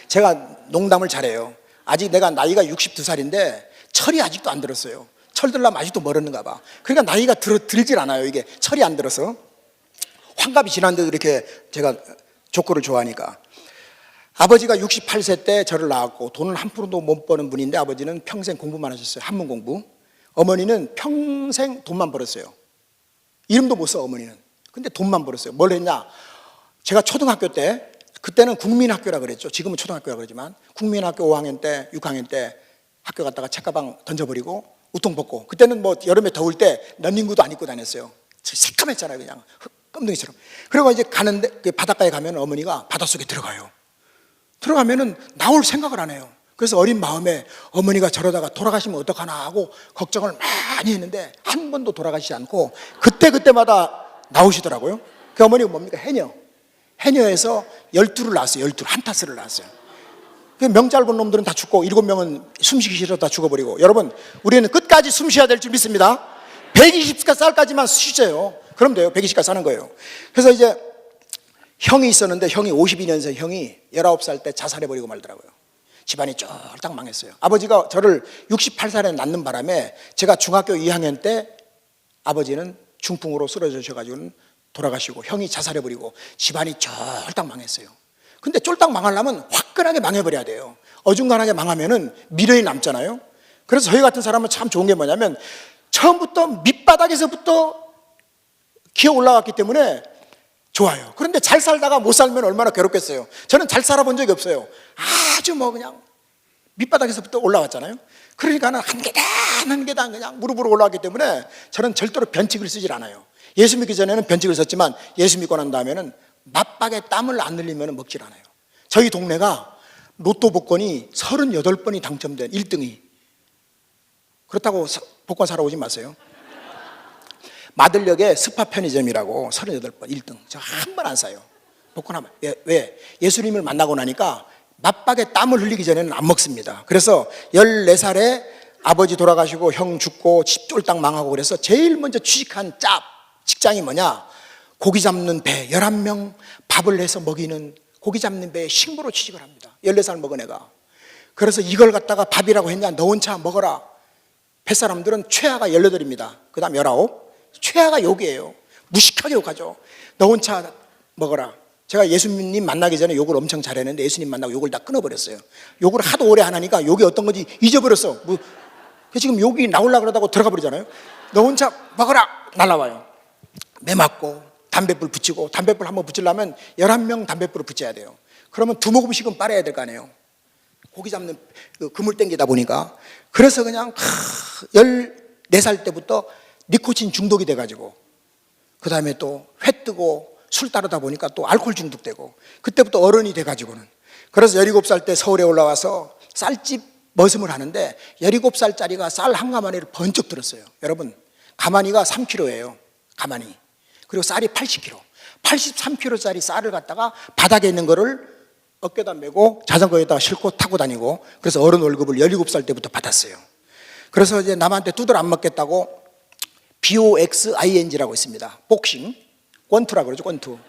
제가 농담을 잘해요. 아직 내가 나이가 62살인데 철이 아직도 안 들었어요. 철 들려면 아직도 멀었는가 봐. 그러니까 나이가 들질 않아요. 이게 철이 안 들어서. 환갑이 지났는데도 이렇게 제가 족구를 좋아하니까. 아버지가 68세 때 저를 낳았고 돈을 한 푼도 못 버는 분인데 아버지는 평생 공부만 하셨어요. 한문 공부. 어머니는 평생 돈만 벌었어요. 이름도 못 써, 어머니는. 근데 돈만 벌었어요. 뭘 했냐? 제가 초등학교 때, 그때는 국민학교라 그랬죠. 지금은 초등학교라 그러지만 국민학교 5학년 때, 6학년 때 학교 갔다가 책가방 던져버리고 우통 벗고, 그때는 뭐 여름에 더울 때 런닝구도 안 입고 다녔어요. 새까맸잖아요, 그냥 껌둥이처럼. 그리고 이제 가는데 그 바닷가에 가면 어머니가 바닷속에 들어가요. 들어가면은 나올 생각을 안 해요. 그래서 어린 마음에 어머니가 저러다가 돌아가시면 어떡하나 하고 걱정을 많이 했는데 한 번도 돌아가시지 않고 그때마다 나오시더라고요. 그 어머니가 뭡니까? 해녀에서 12를 낳았어요. 12, 한타스를 낳았어요. 명 짧은 놈들은 다 죽고 7명은 숨쉬기 싫어서 다 죽어버리고. 여러분, 우리는 끝까지 숨 쉬어야 될 줄 믿습니다. 120살까지만 쉬세요. 그럼 돼요. 120까지 사는 거예요. 그래서 이제 형이 있었는데, 형이 52년생 형이 19살 때 자살해버리고 말더라고요. 집안이 쫄딱 망했어요. 아버지가 저를 68살에 낳는 바람에 제가 중학교 2학년 때 아버지는 중풍으로 쓰러지셔가지고 돌아가시고, 형이 자살해버리고 집안이 쫄딱 망했어요. 근데 쫄딱 망하려면 화끈하게 망해버려야 돼요. 어중간하게 망하면은 미련이 남잖아요. 그래서 저희 같은 사람은 참 좋은 게 뭐냐면 처음부터 밑바닥에서부터 기어 올라왔기 때문에 좋아요. 그런데 잘 살다가 못 살면 얼마나 괴롭겠어요. 저는 잘 살아본 적이 없어요. 아주 뭐 그냥 밑바닥에서부터 올라왔잖아요. 그러니까는 한 계단 그냥 무릎으로 올라왔기 때문에 저는 절대로 변칙을 쓰질 않아요. 예수 믿기 전에는 변칙을 썼지만 예수 믿고 난 다음에는 맞박에 땀을 안 흘리면 먹질 않아요. 저희 동네가 로또 복권이 38번이 당첨된 1등이. 그렇다고 복권 사러 오지 마세요. 마들역에 스파 편의점이라고 38번 1등. 저 한 번 안 사요. 복권 하면. 왜? 예수님을 만나고 나니까 맞박에 땀을 흘리기 전에는 안 먹습니다. 그래서 14살에 아버지 돌아가시고 형 죽고 집 쫄딱 망하고 그래서 제일 먼저 취직한 직장이 뭐냐? 고기 잡는 배 11명 밥을 해서 먹이는 고기 잡는 배에 식모로 취직을 합니다. 14살 먹은 애가. 그래서 이걸 갖다가 밥이라고 했냐? 너 혼자 먹어라. 뱃사람들은 최하가 18입니다. 그 다음 19. 최하가 욕이에요. 무식하게 욕하죠. 너 혼자 먹어라. 제가 예수님 만나기 전에 욕을 엄청 잘했는데 예수님 만나고 욕을 다 끊어버렸어요. 욕을 하도 오래 안 하니까 욕이 어떤 건지 잊어버렸어. 지금 욕이 나오려고 그러다고 들어가 버리잖아요. 너 혼자 먹어라. 날라와요. 매 맞고 담뱃불 붙이고, 담뱃불 한번 붙이려면 11명 담뱃불을 붙여야 돼요. 그러면 2모금씩은 빨아야 될 거 아니에요. 고기 잡는 그물 땡기다 보니까. 그래서 그냥 14살 때부터 니코틴 중독이 돼가지고, 그 다음에 또 회 뜨고 술 따르다 보니까 또 알코올 중독되고, 그때부터 어른이 돼가지고는. 그래서 17살 때 서울에 올라와서 쌀집 머슴을 하는데 17살짜리가 쌀 한 가마니를 번쩍 들었어요. 여러분, 가마니가 3kg예요. 가마니. 그리고 쌀이 80kg. 83kg짜리 쌀을 갖다가 바닥에 있는 거를 어깨다 메고 자전거에다가 싣고 타고 다니고, 그래서 어른 월급을 17살 때부터 받았어요. 그래서 이제 남한테 두들 안 먹겠다고 BOXING라고 있습니다. 복싱, 권투라고 그러죠, 권투.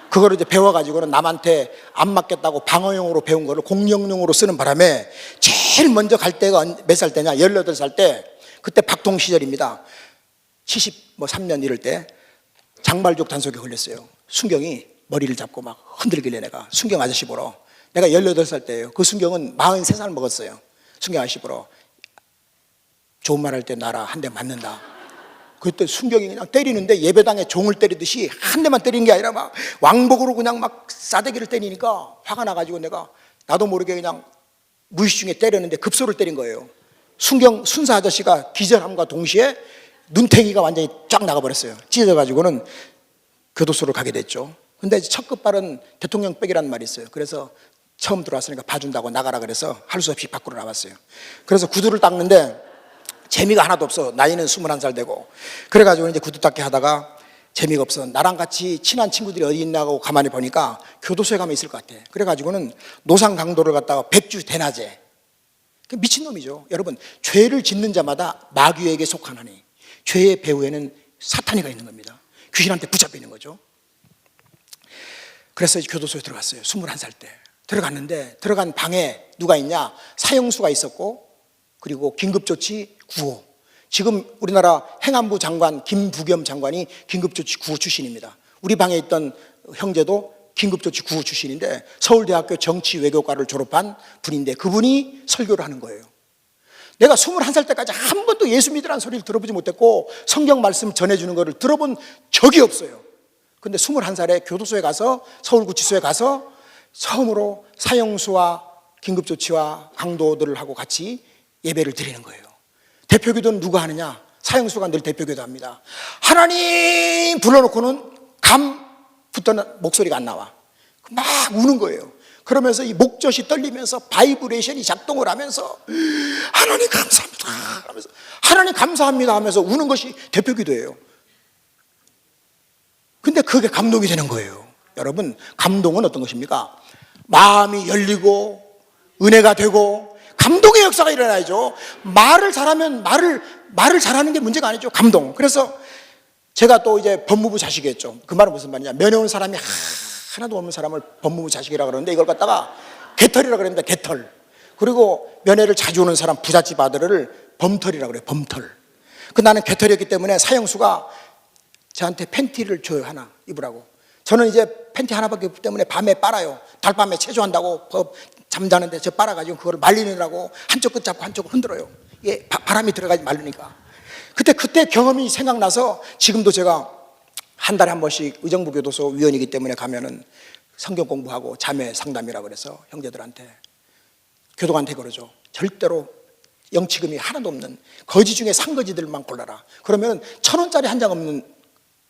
그거를 이제 배워가지고는 남한테 안 맞겠다고 방어용으로 배운 거를 공격용으로 쓰는 바람에 제일 먼저 갈 때가 몇 살 때냐? 18살 때, 그때 박통 시절입니다. 73년 이럴 때 장발족 단속에 걸렸어요. 순경이 머리를 잡고 막 흔들길래 내가 순경 아저씨 보러, 내가 18살 때예요. 그 순경은 43살 먹었어요. 순경 아저씨 보러 좋은 말 할 때 나라 한 대 맞는다. 그때 순경이 그냥 때리는데 예배당에 종을 때리듯이 한 대만 때리는 게 아니라 막 왕복으로 그냥 막 싸대기를 때리니까 화가 나가지고 내가 나도 모르게 그냥 무의식 중에 때렸는데 급소를 때린 거예요. 순경 순사 아저씨가 기절함과 동시에 눈탱이가 완전히 쫙 나가버렸어요. 찢어져가지고는 교도소를 가게 됐죠. 근데 첫 끝발은 대통령 백이라는 말이 있어요. 그래서 처음 들어왔으니까 봐준다고 나가라 그래서 할 수 없이 밖으로 나왔어요. 그래서 구두를 닦는데 재미가 하나도 없어. 나이는 21살 되고. 그래가지고 이제 구두 닦기 하다가 재미가 없어. 나랑 같이 친한 친구들이 어디 있나고 가만히 보니까 교도소에 가면 있을 것 같아. 그래가지고는 노상 강도를 갖다가 백주 대낮에 미친놈이죠. 여러분, 죄를 짓는 자마다 마귀에게 속하나니 죄의 배후에는 사탄이가 있는 겁니다. 귀신한테 붙잡혀 있는 거죠. 그래서 교도소에 들어갔어요. 21살 때 들어갔는데, 들어간 방에 누가 있냐? 사형수가 있었고, 그리고 긴급조치 구호. 지금 우리나라 행안부 장관 김부겸 장관이 긴급조치 구호 출신입니다. 우리 방에 있던 형제도 긴급조치 구호 출신인데 서울대학교 정치외교과를 졸업한 분인데 그분이 설교를 하는 거예요. 내가 21살 때까지 한 번도 예수 믿으라는 소리를 들어보지 못했고 성경 말씀 전해주는 것을 들어본 적이 없어요. 근데 21살에 교도소에 가서, 서울구치소에 가서 처음으로 사형수와 긴급조치와 강도들을 하고 같이 예배를 드리는 거예요. 대표기도는 누가 하느냐? 사형수가 늘 대표기도 합니다. 하나님 불러놓고는 붙던 목소리가 안 나와. 막 우는 거예요. 그러면서 이 목젖이 떨리면서 바이브레이션이 작동을 하면서 하나님 감사합니다 하면서, 하나님 감사합니다 하면서 우는 것이 대표기도예요. 근데 그게 감동이 되는 거예요. 여러분, 감동은 어떤 것입니까? 마음이 열리고 은혜가 되고 감동의 역사가 일어나야죠. 말을 잘하면 말을 잘하는 게 문제가 아니죠. 감동. 그래서 제가 또 이제 법무부 자식이었죠. 그 말은 무슨 말이냐? 면회 온 사람이 하나도 없는 사람을 법무부 자식이라고 그러는데 이걸 갖다가 개털이라고 그럽니다. 개털. 그리고 면회를 자주 오는 사람 부잣집 아들을 범털이라고 그래요. 범털. 그 나는 개털이었기 때문에 사형수가 저한테 팬티를 줘요. 하나 입으라고. 저는 이제 팬티 하나밖에 없기 때문에 밤에 빨아요. 달밤에 체조한다고 잠자는데 저 빨아가지고 그걸 말리느라고 한쪽 끝 잡고 한쪽 흔들어요. 예, 바람이 들어가지 말리니까. 그때 경험이 생각나서 지금도 제가 한 달에 한 번씩 의정부 교도소 위원이기 때문에 가면은 성경 공부하고 자매 상담이라고 그래서 형제들한테, 교도관한테 그러죠. 절대로 영치금이 하나도 없는 거지 중에 상거지들만 골라라. 그러면 1,000원짜리 한 장 없는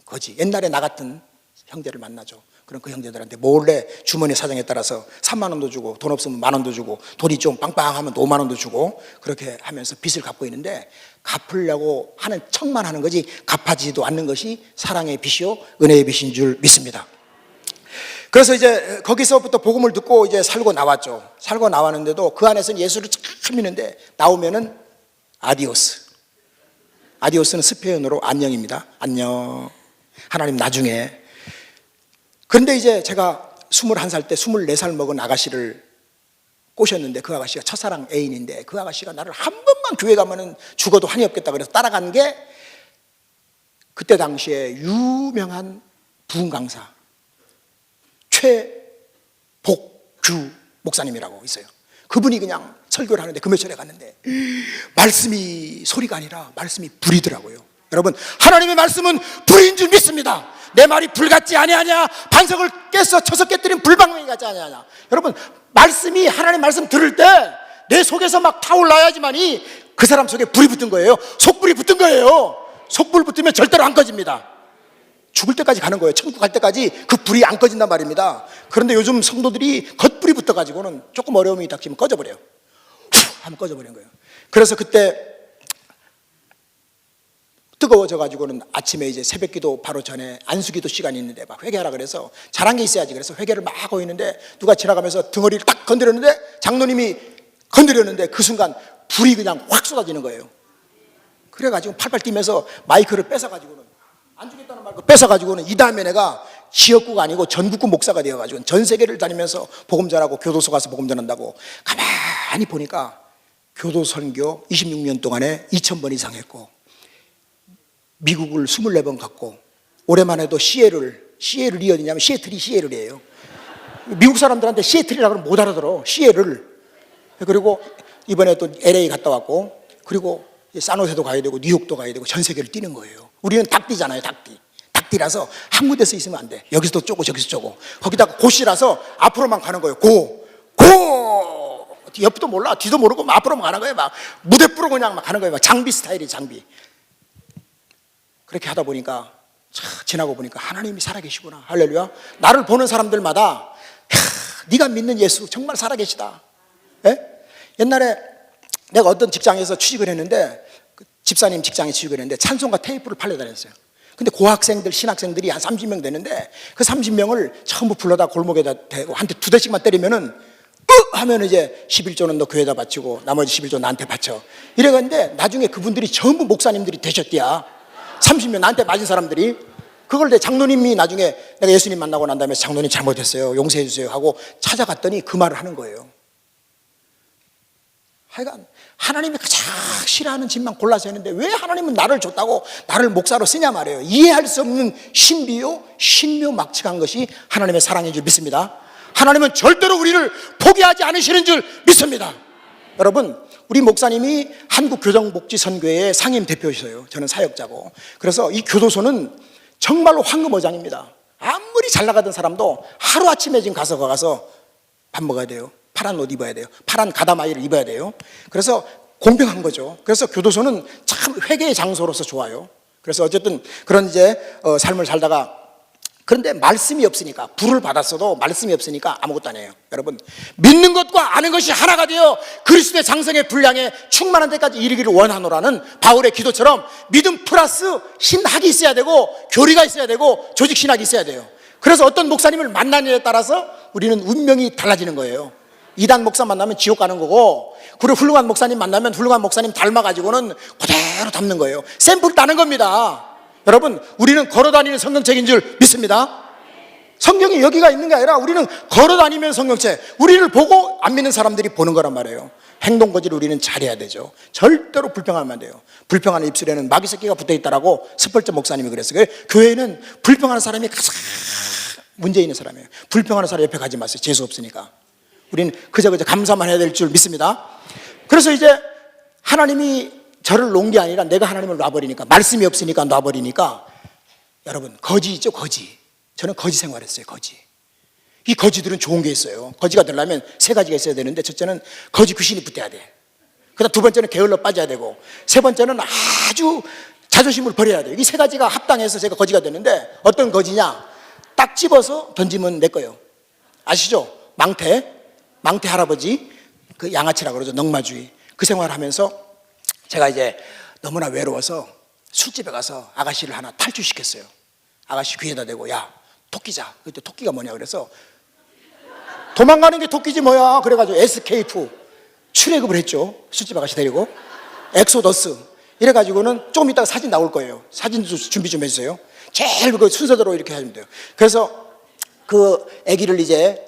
거지, 옛날에 나 같은 형제를 만나죠. 그럼 그 형제들한테 몰래 주머니 사정에 따라서 3만 원도 주고, 돈 없으면 1만 원도 주고, 돈이 좀 빵빵하면 5만 원도 주고, 그렇게 하면서 빚을 갚고 있는데 갚으려고 하는 척만 하는 거지 갚아지지도 않는 것이 사랑의 빚이요 은혜의 빚인 줄 믿습니다. 그래서 이제 거기서부터 복음을 듣고 이제 살고 나왔죠. 살고 나왔는데도 그 안에서는 예수를 참 믿는데 나오면은 아디오스. 아디오스는 스페인어로 안녕입니다. 안녕. 하나님 나중에. 그런데 이제 제가 21살 때 24살 먹은 아가씨를 꼬셨는데 그 아가씨가 첫사랑 애인인데 그 아가씨가 나를 한 번만 교회 가면은 죽어도 한이 없겠다 그래서 따라간 게 그때 당시에 유명한 부흥 강사 최복규 목사님이라고 있어요. 그분이 그냥 설교를 하는데 금요철에 갔는데 말씀이 소리가 아니라 말씀이 불이더라고요. 여러분, 하나님의 말씀은 불인 줄 믿습니다. 내 말이 불 같지 아니하냐? 반석을 깨서 쳐서 깨뜨린 불방망이 같지 아니하냐? 여러분, 말씀이, 하나님 말씀 들을 때 내 속에서 막 타올라야지만이 그 사람 속에 불이 붙은 거예요. 속불이 붙은 거예요. 속불 붙으면 절대로 안 꺼집니다. 죽을 때까지 가는 거예요. 천국 갈 때까지 그 불이 안 꺼진단 말입니다. 그런데 요즘 성도들이 겉불이 붙어가지고는 조금 어려움이 닥치면 꺼져버려요. 하면 꺼져버리는 거예요. 그래서 그때 뜨거워져가지고는 아침에 이제 새벽기도 바로 전에 안수기도 시간이 있는데 막 회개하라 그래서 잘한 게 있어야지. 그래서 회개를 막 하고 있는데 누가 지나가면서 등허리를 딱 건드렸는데 장로님이 건드렸는데 그 순간 불이 그냥 확 쏟아지는 거예요. 그래가지고 팔팔 뛰면서 마이크를 뺏어가지고는 안 주겠다는 말 뺏어가지고는 이 다음에 내가 지역구가 아니고 전국구 목사가 되어가지고 전 세계를 다니면서 복음 전하고 교도소 가서 복음 전한다고. 가만히 보니까 교도 선교 26년 동안에 2,000번 이상 했고 미국을 24번 갔고 올해만 해도 시애틀이 어디냐면 시애틀이에요. 미국 사람들한테 시애틀이라고 하면 못 알아들어. 시애틀. 그리고 이번에 또 LA 갔다 왔고 그리고 산호세도 가야 되고 뉴욕도 가야 되고 전 세계를 뛰는 거예요. 우리는 닭띠잖아요. 닭띠라서 한 군데서 있으면 안 돼. 여기서도 쪼고 저기서 쪼고 거기다가 고시라서 앞으로만 가는 거예요. 고 옆도 몰라 뒤도 모르고 막 앞으로만 가는 거예요. 막 무대부로 그냥 막 가는 거예요. 막 장비 스타일이 장비. 그렇게 하다 보니까 지나고 보니까 하나님이 살아계시구나. 할렐루야. 나를 보는 사람들마다 네가 믿는 예수 정말 살아계시다. 예? 옛날에 내가 어떤 직장에서 취직을 했는데 집사님 직장에 취직을 했는데 찬송가 테이프를 팔려다녔어요. 근데 고학생들 신학생들이 한 30명 되는데 그 30명을 전부 불러다 골목에다 대고 한테 2대씩만 때리면은 하면 이제 11조는 너 교회에다 바치고 나머지 11조 나한테 바쳐. 이래갔는데 나중에 그분들이 전부 목사님들이 되셨대야. 30년 나한테 맞은 사람들이. 그걸 내 장로님이 나중에 내가 예수님 만나고 난 다음에 장로님 잘못했어요, 용서해 주세요 하고 찾아갔더니 그 말을 하는 거예요. 하여간 하나님이 가장 싫어하는 짓만 골라서 했는데 왜 하나님은 나를 줬다고 나를 목사로 쓰냐 말이에요. 이해할 수 없는 신비요 신묘막측한 것이 하나님의 사랑인 줄 믿습니다. 하나님은 절대로 우리를 포기하지 않으시는 줄 믿습니다. 여러분, 우리 목사님이 한국교정복지선교회의 상임 대표이셔요. 저는 사역자고. 그래서 이 교도소는 정말로 황금어장입니다. 아무리 잘 나가던 사람도 하루아침에 지금 가서 밥 먹어야 돼요. 파란 옷 입어야 돼요. 파란 가다마이를 입어야 돼요. 그래서 공평한 거죠. 그래서 교도소는 참 회개의 장소로서 좋아요. 그래서 어쨌든 그런 이제 삶을 살다가, 그런데 말씀이 없으니까, 불을 받았어도 말씀이 없으니까 아무것도 안 해요. 여러분, 믿는 것과 아는 것이 하나가 되어 그리스도의 장성의 분량에 충만한 데까지 이르기를 원하노라는 바울의 기도처럼 믿음 플러스 신학이 있어야 되고 교리가 있어야 되고 조직 신학이 있어야 돼요. 그래서 어떤 목사님을 만나느냐에 따라서 우리는 운명이 달라지는 거예요. 이단 목사 만나면 지옥 가는 거고, 그리고 훌륭한 목사님 만나면 훌륭한 목사님 닮아가지고는 그대로 닮는 거예요. 샘플 따는 겁니다. 여러분, 우리는 걸어다니는 성경책인 줄 믿습니다. 성경이 여기가 있는 게 아니라 우리는 걸어다니면 성경책, 우리를 보고 안 믿는 사람들이 보는 거란 말이에요. 행동거지를 우리는 잘해야 되죠. 절대로 불평하면 안 돼요. 불평하는 입술에는 마귀 새끼가 붙어있다라고 스펄전 목사님이 그랬어요. 교회는 불평하는 사람이 가장 문제 있는 사람이에요. 불평하는 사람 옆에 가지 마세요. 재수 없으니까. 우리는 그저 감사만 해야 될 줄 믿습니다. 그래서 이제 하나님이 저를 놓은 게 아니라 내가 하나님을 놔버리니까, 말씀이 없으니까 놔버리니까, 여러분, 거지 있죠, 거지. 저는 거지 생활했어요, 거지. 이 거지들은 좋은 게 있어요. 거지가 되려면 세 가지가 있어야 되는데, 첫째는 거지 귀신이 붙어야 돼. 그다음 두 번째는 게을러 빠져야 되고, 세 번째는 아주 자존심을 버려야 돼요. 이 세 가지가 합당해서 제가 거지가 되는데, 어떤 거지냐? 딱 집어서 던지면 내 거예요. 아시죠? 망태 할아버지, 그 양아치라고 그러죠. 넉마주의. 그 생활을 하면서 제가 이제 너무나 외로워서 술집에 가서 아가씨를 하나 탈출시켰어요. 아가씨 귀에다 대고, 야, 토끼자. 그때 토끼가 뭐냐 그래서, 도망가는 게 토끼지 뭐야. 그래가지고 에스케이프 출애굽을 했죠. 술집 아가씨 데리고. 엑소더스. 이래가지고는 조금 이따가 사진 나올 거예요. 사진도 준비 좀 해주세요. 제일 그 순서대로 이렇게 하시면 돼요. 그래서 그 아기를 이제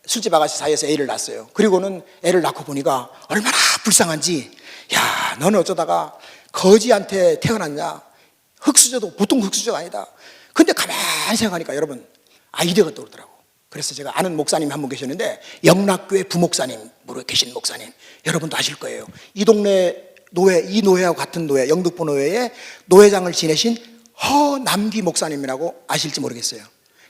술집 아가씨 사이에서 애를 낳았어요. 그리고는 애를 낳고 보니까 얼마나 불쌍한지, 야, 너는 어쩌다가 거지한테 태어났냐? 흙수저도 보통 흙수저가 아니다. 근데 가만히 생각하니까 여러분, 아이디어가 떠오르더라고. 그래서 제가 아는 목사님이 한 분 계셨는데, 영락교회 부목사님으로 계신 목사님, 여러분도 아실 거예요. 이 동네 노회, 이 노회하고 같은 노회, 영등포 노회의 노회장을 지내신 허남기 목사님이라고 아실지 모르겠어요.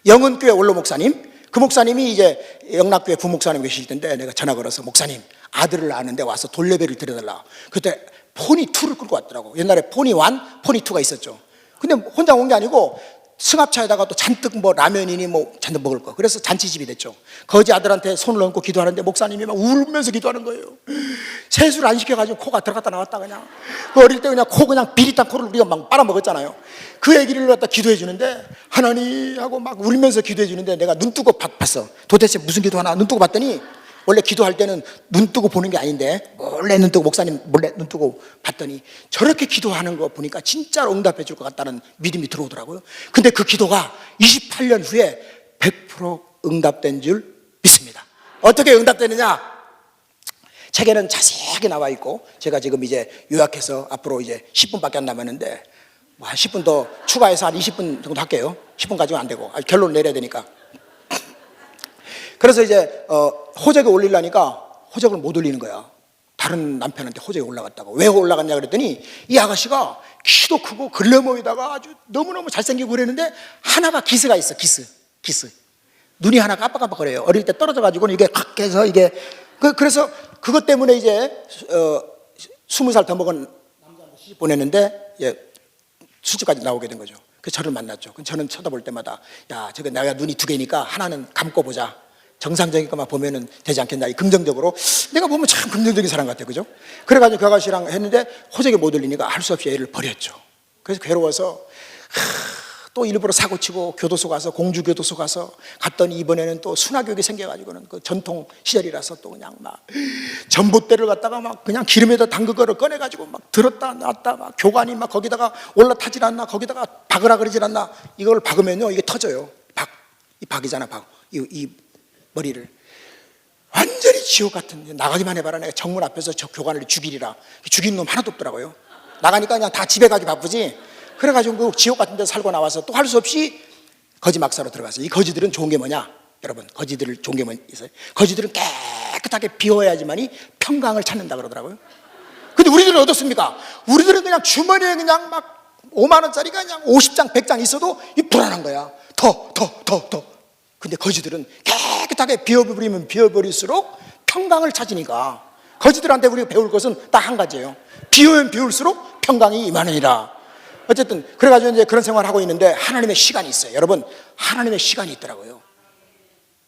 영은교회 원로 목사님, 그 목사님이 이제 영락교회 부목사님 계실 텐데, 내가 전화 걸어서, 목사님, 아들을 낳았는데 와서 돌레벨을 들여달라. 그때 포니2를 끌고 왔더라고. 옛날에 포니1, 포니2가 있었죠. 근데 혼자 온 게 아니고 승합차에다가 또 잔뜩 뭐 라면이니 뭐 잔뜩 먹을 거. 그래서 잔치집이 됐죠. 거지 아들한테 손을 얹고 기도하는데 목사님이 막 울면서 기도하는 거예요. 세수를 안 시켜가지고 코가 들어갔다 나왔다 그냥. 그 어릴 때 그냥 코 그냥 비릿한 코를 우리가 막 빨아먹었잖아요. 그 애기를 갖다 기도해 주는데, 하나님 하고 막 울면서 기도해 주는데, 내가 눈 뜨고 봤어. 도대체 무슨 기도하나 눈 뜨고 봤더니, 원래 기도할 때는 눈 뜨고 보는 게 아닌데 몰래 눈 뜨고, 목사님 몰래 눈 뜨고 봤더니 저렇게 기도하는 거 보니까 진짜로 응답해 줄 것 같다는 믿음이 들어오더라고요. 근데 그 기도가 28년 후에 100% 응답된 줄 믿습니다. 어떻게 응답되느냐? 책에는 자세하게 나와 있고, 제가 지금 이제 요약해서 앞으로 이제 10분밖에 안 남았는데, 뭐 한 10분 더 추가해서 한 20분 정도 할게요. 10분 가지고 안 되고, 결론을 내려야 되니까. 그래서 이제 호적에 올리려니까 호적을 못 올리는 거야. 다른 남편한테 호적에 올라갔다고. 왜 올라갔냐 그랬더니, 이 아가씨가 키도 크고 글래머에다가 아주 너무너무 잘생기고 그랬는데, 하나가 기스가 있어. 기스. 눈이 하나 깜빡깜빡거려요. 어릴 때 떨어져가지고는 이게 확 해서 이게, 그래서 그것 때문에 이제 20살 더 먹은 남자한테 시집 보냈는데, 술집까지 나오게 된 거죠. 그래서 저를 만났죠. 저는 쳐다볼 때마다, 야, 저거 내가 눈이 두 개니까 하나는 감고 보자. 정상적인 것만 보면은 되지 않겠나. 긍정적으로. 내가 보면 참 긍정적인 사람 같아요. 그죠? 그래가지고 그 아가씨랑 했는데 호적에 못 올리니까 할 수 없이 애를 버렸죠. 그래서 괴로워서 또 일부러 사고치고 교도소 가서 공주교도소 가서 갔더니 이번에는 또 순화교육이 생겨가지고는 그 전통 시절이라서 또 그냥 막 전봇대를 갖다가 막 그냥 기름에다 담근 거를 꺼내가지고 막 들었다 놨다 막 교관이 막 거기다가 올라타질 않나 거기다가 박으라 그러질 않나 이걸 박으면요 이게 터져요. 이 박이잖아 박. 이 머리를 완전히 지옥 같은 나가기만 해봐라 내가 정문 앞에서 저 교관을 죽이리라 죽이는 놈 하나도 없더라고요. 나가니까 그냥 다 집에 가기 바쁘지. 그래가지고 그 지옥 같은 데 살고 나와서 또 할 수 없이 거지 막사로 들어갔어요. 이 거지들은 좋은 게 뭐냐 여러분 거지들 좋은 게 뭐 있어요? 거지들은 깨끗하게 비워야지만이 평강을 찾는다 그러더라고요. 근데 우리들은 어떻습니까? 우리들은 그냥 주머니에 그냥 막 5만 원짜리가 그냥 50장 100장 있어도 이 불안한 거야. 더 근데 거지들은 깨끗하게 비워버릴수록 평강을 찾으니까 거지들한테 우리가 배울 것은 딱 한 가지예요. 비우면 비울수록 평강이 임하느니라. 어쨌든 그래가지고 이제 그런 생활을 하고 있는데 하나님의 시간이 있어요. 여러분 하나님의 시간이 있더라고요.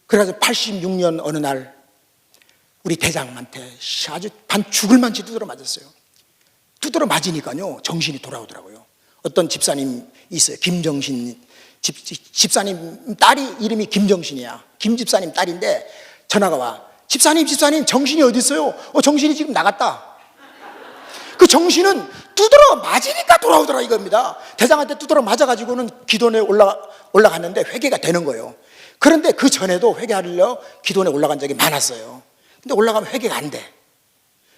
그래가지고 86년 어느 날 우리 대장한테 아주 반 죽을 만치 두드러 맞았어요. 두드러 맞으니까요 정신이 돌아오더라고요. 어떤 집사님 있어요. 김정신 집사님 딸이 이름이 김정신이야. 김 집사님 딸인데 전화가 와. 집사님 정신이 어디 있어요? 정신이 지금 나갔다. 그 정신은 두드러 맞으니까 돌아오더라 이겁니다. 대장한테 두드러 맞아가지고는 기도원에 올라갔는데 회개가 되는 거예요. 그런데 그 전에도 회개하려 기도원에 올라간 적이 많았어요. 근데 올라가면 회개가 안 돼.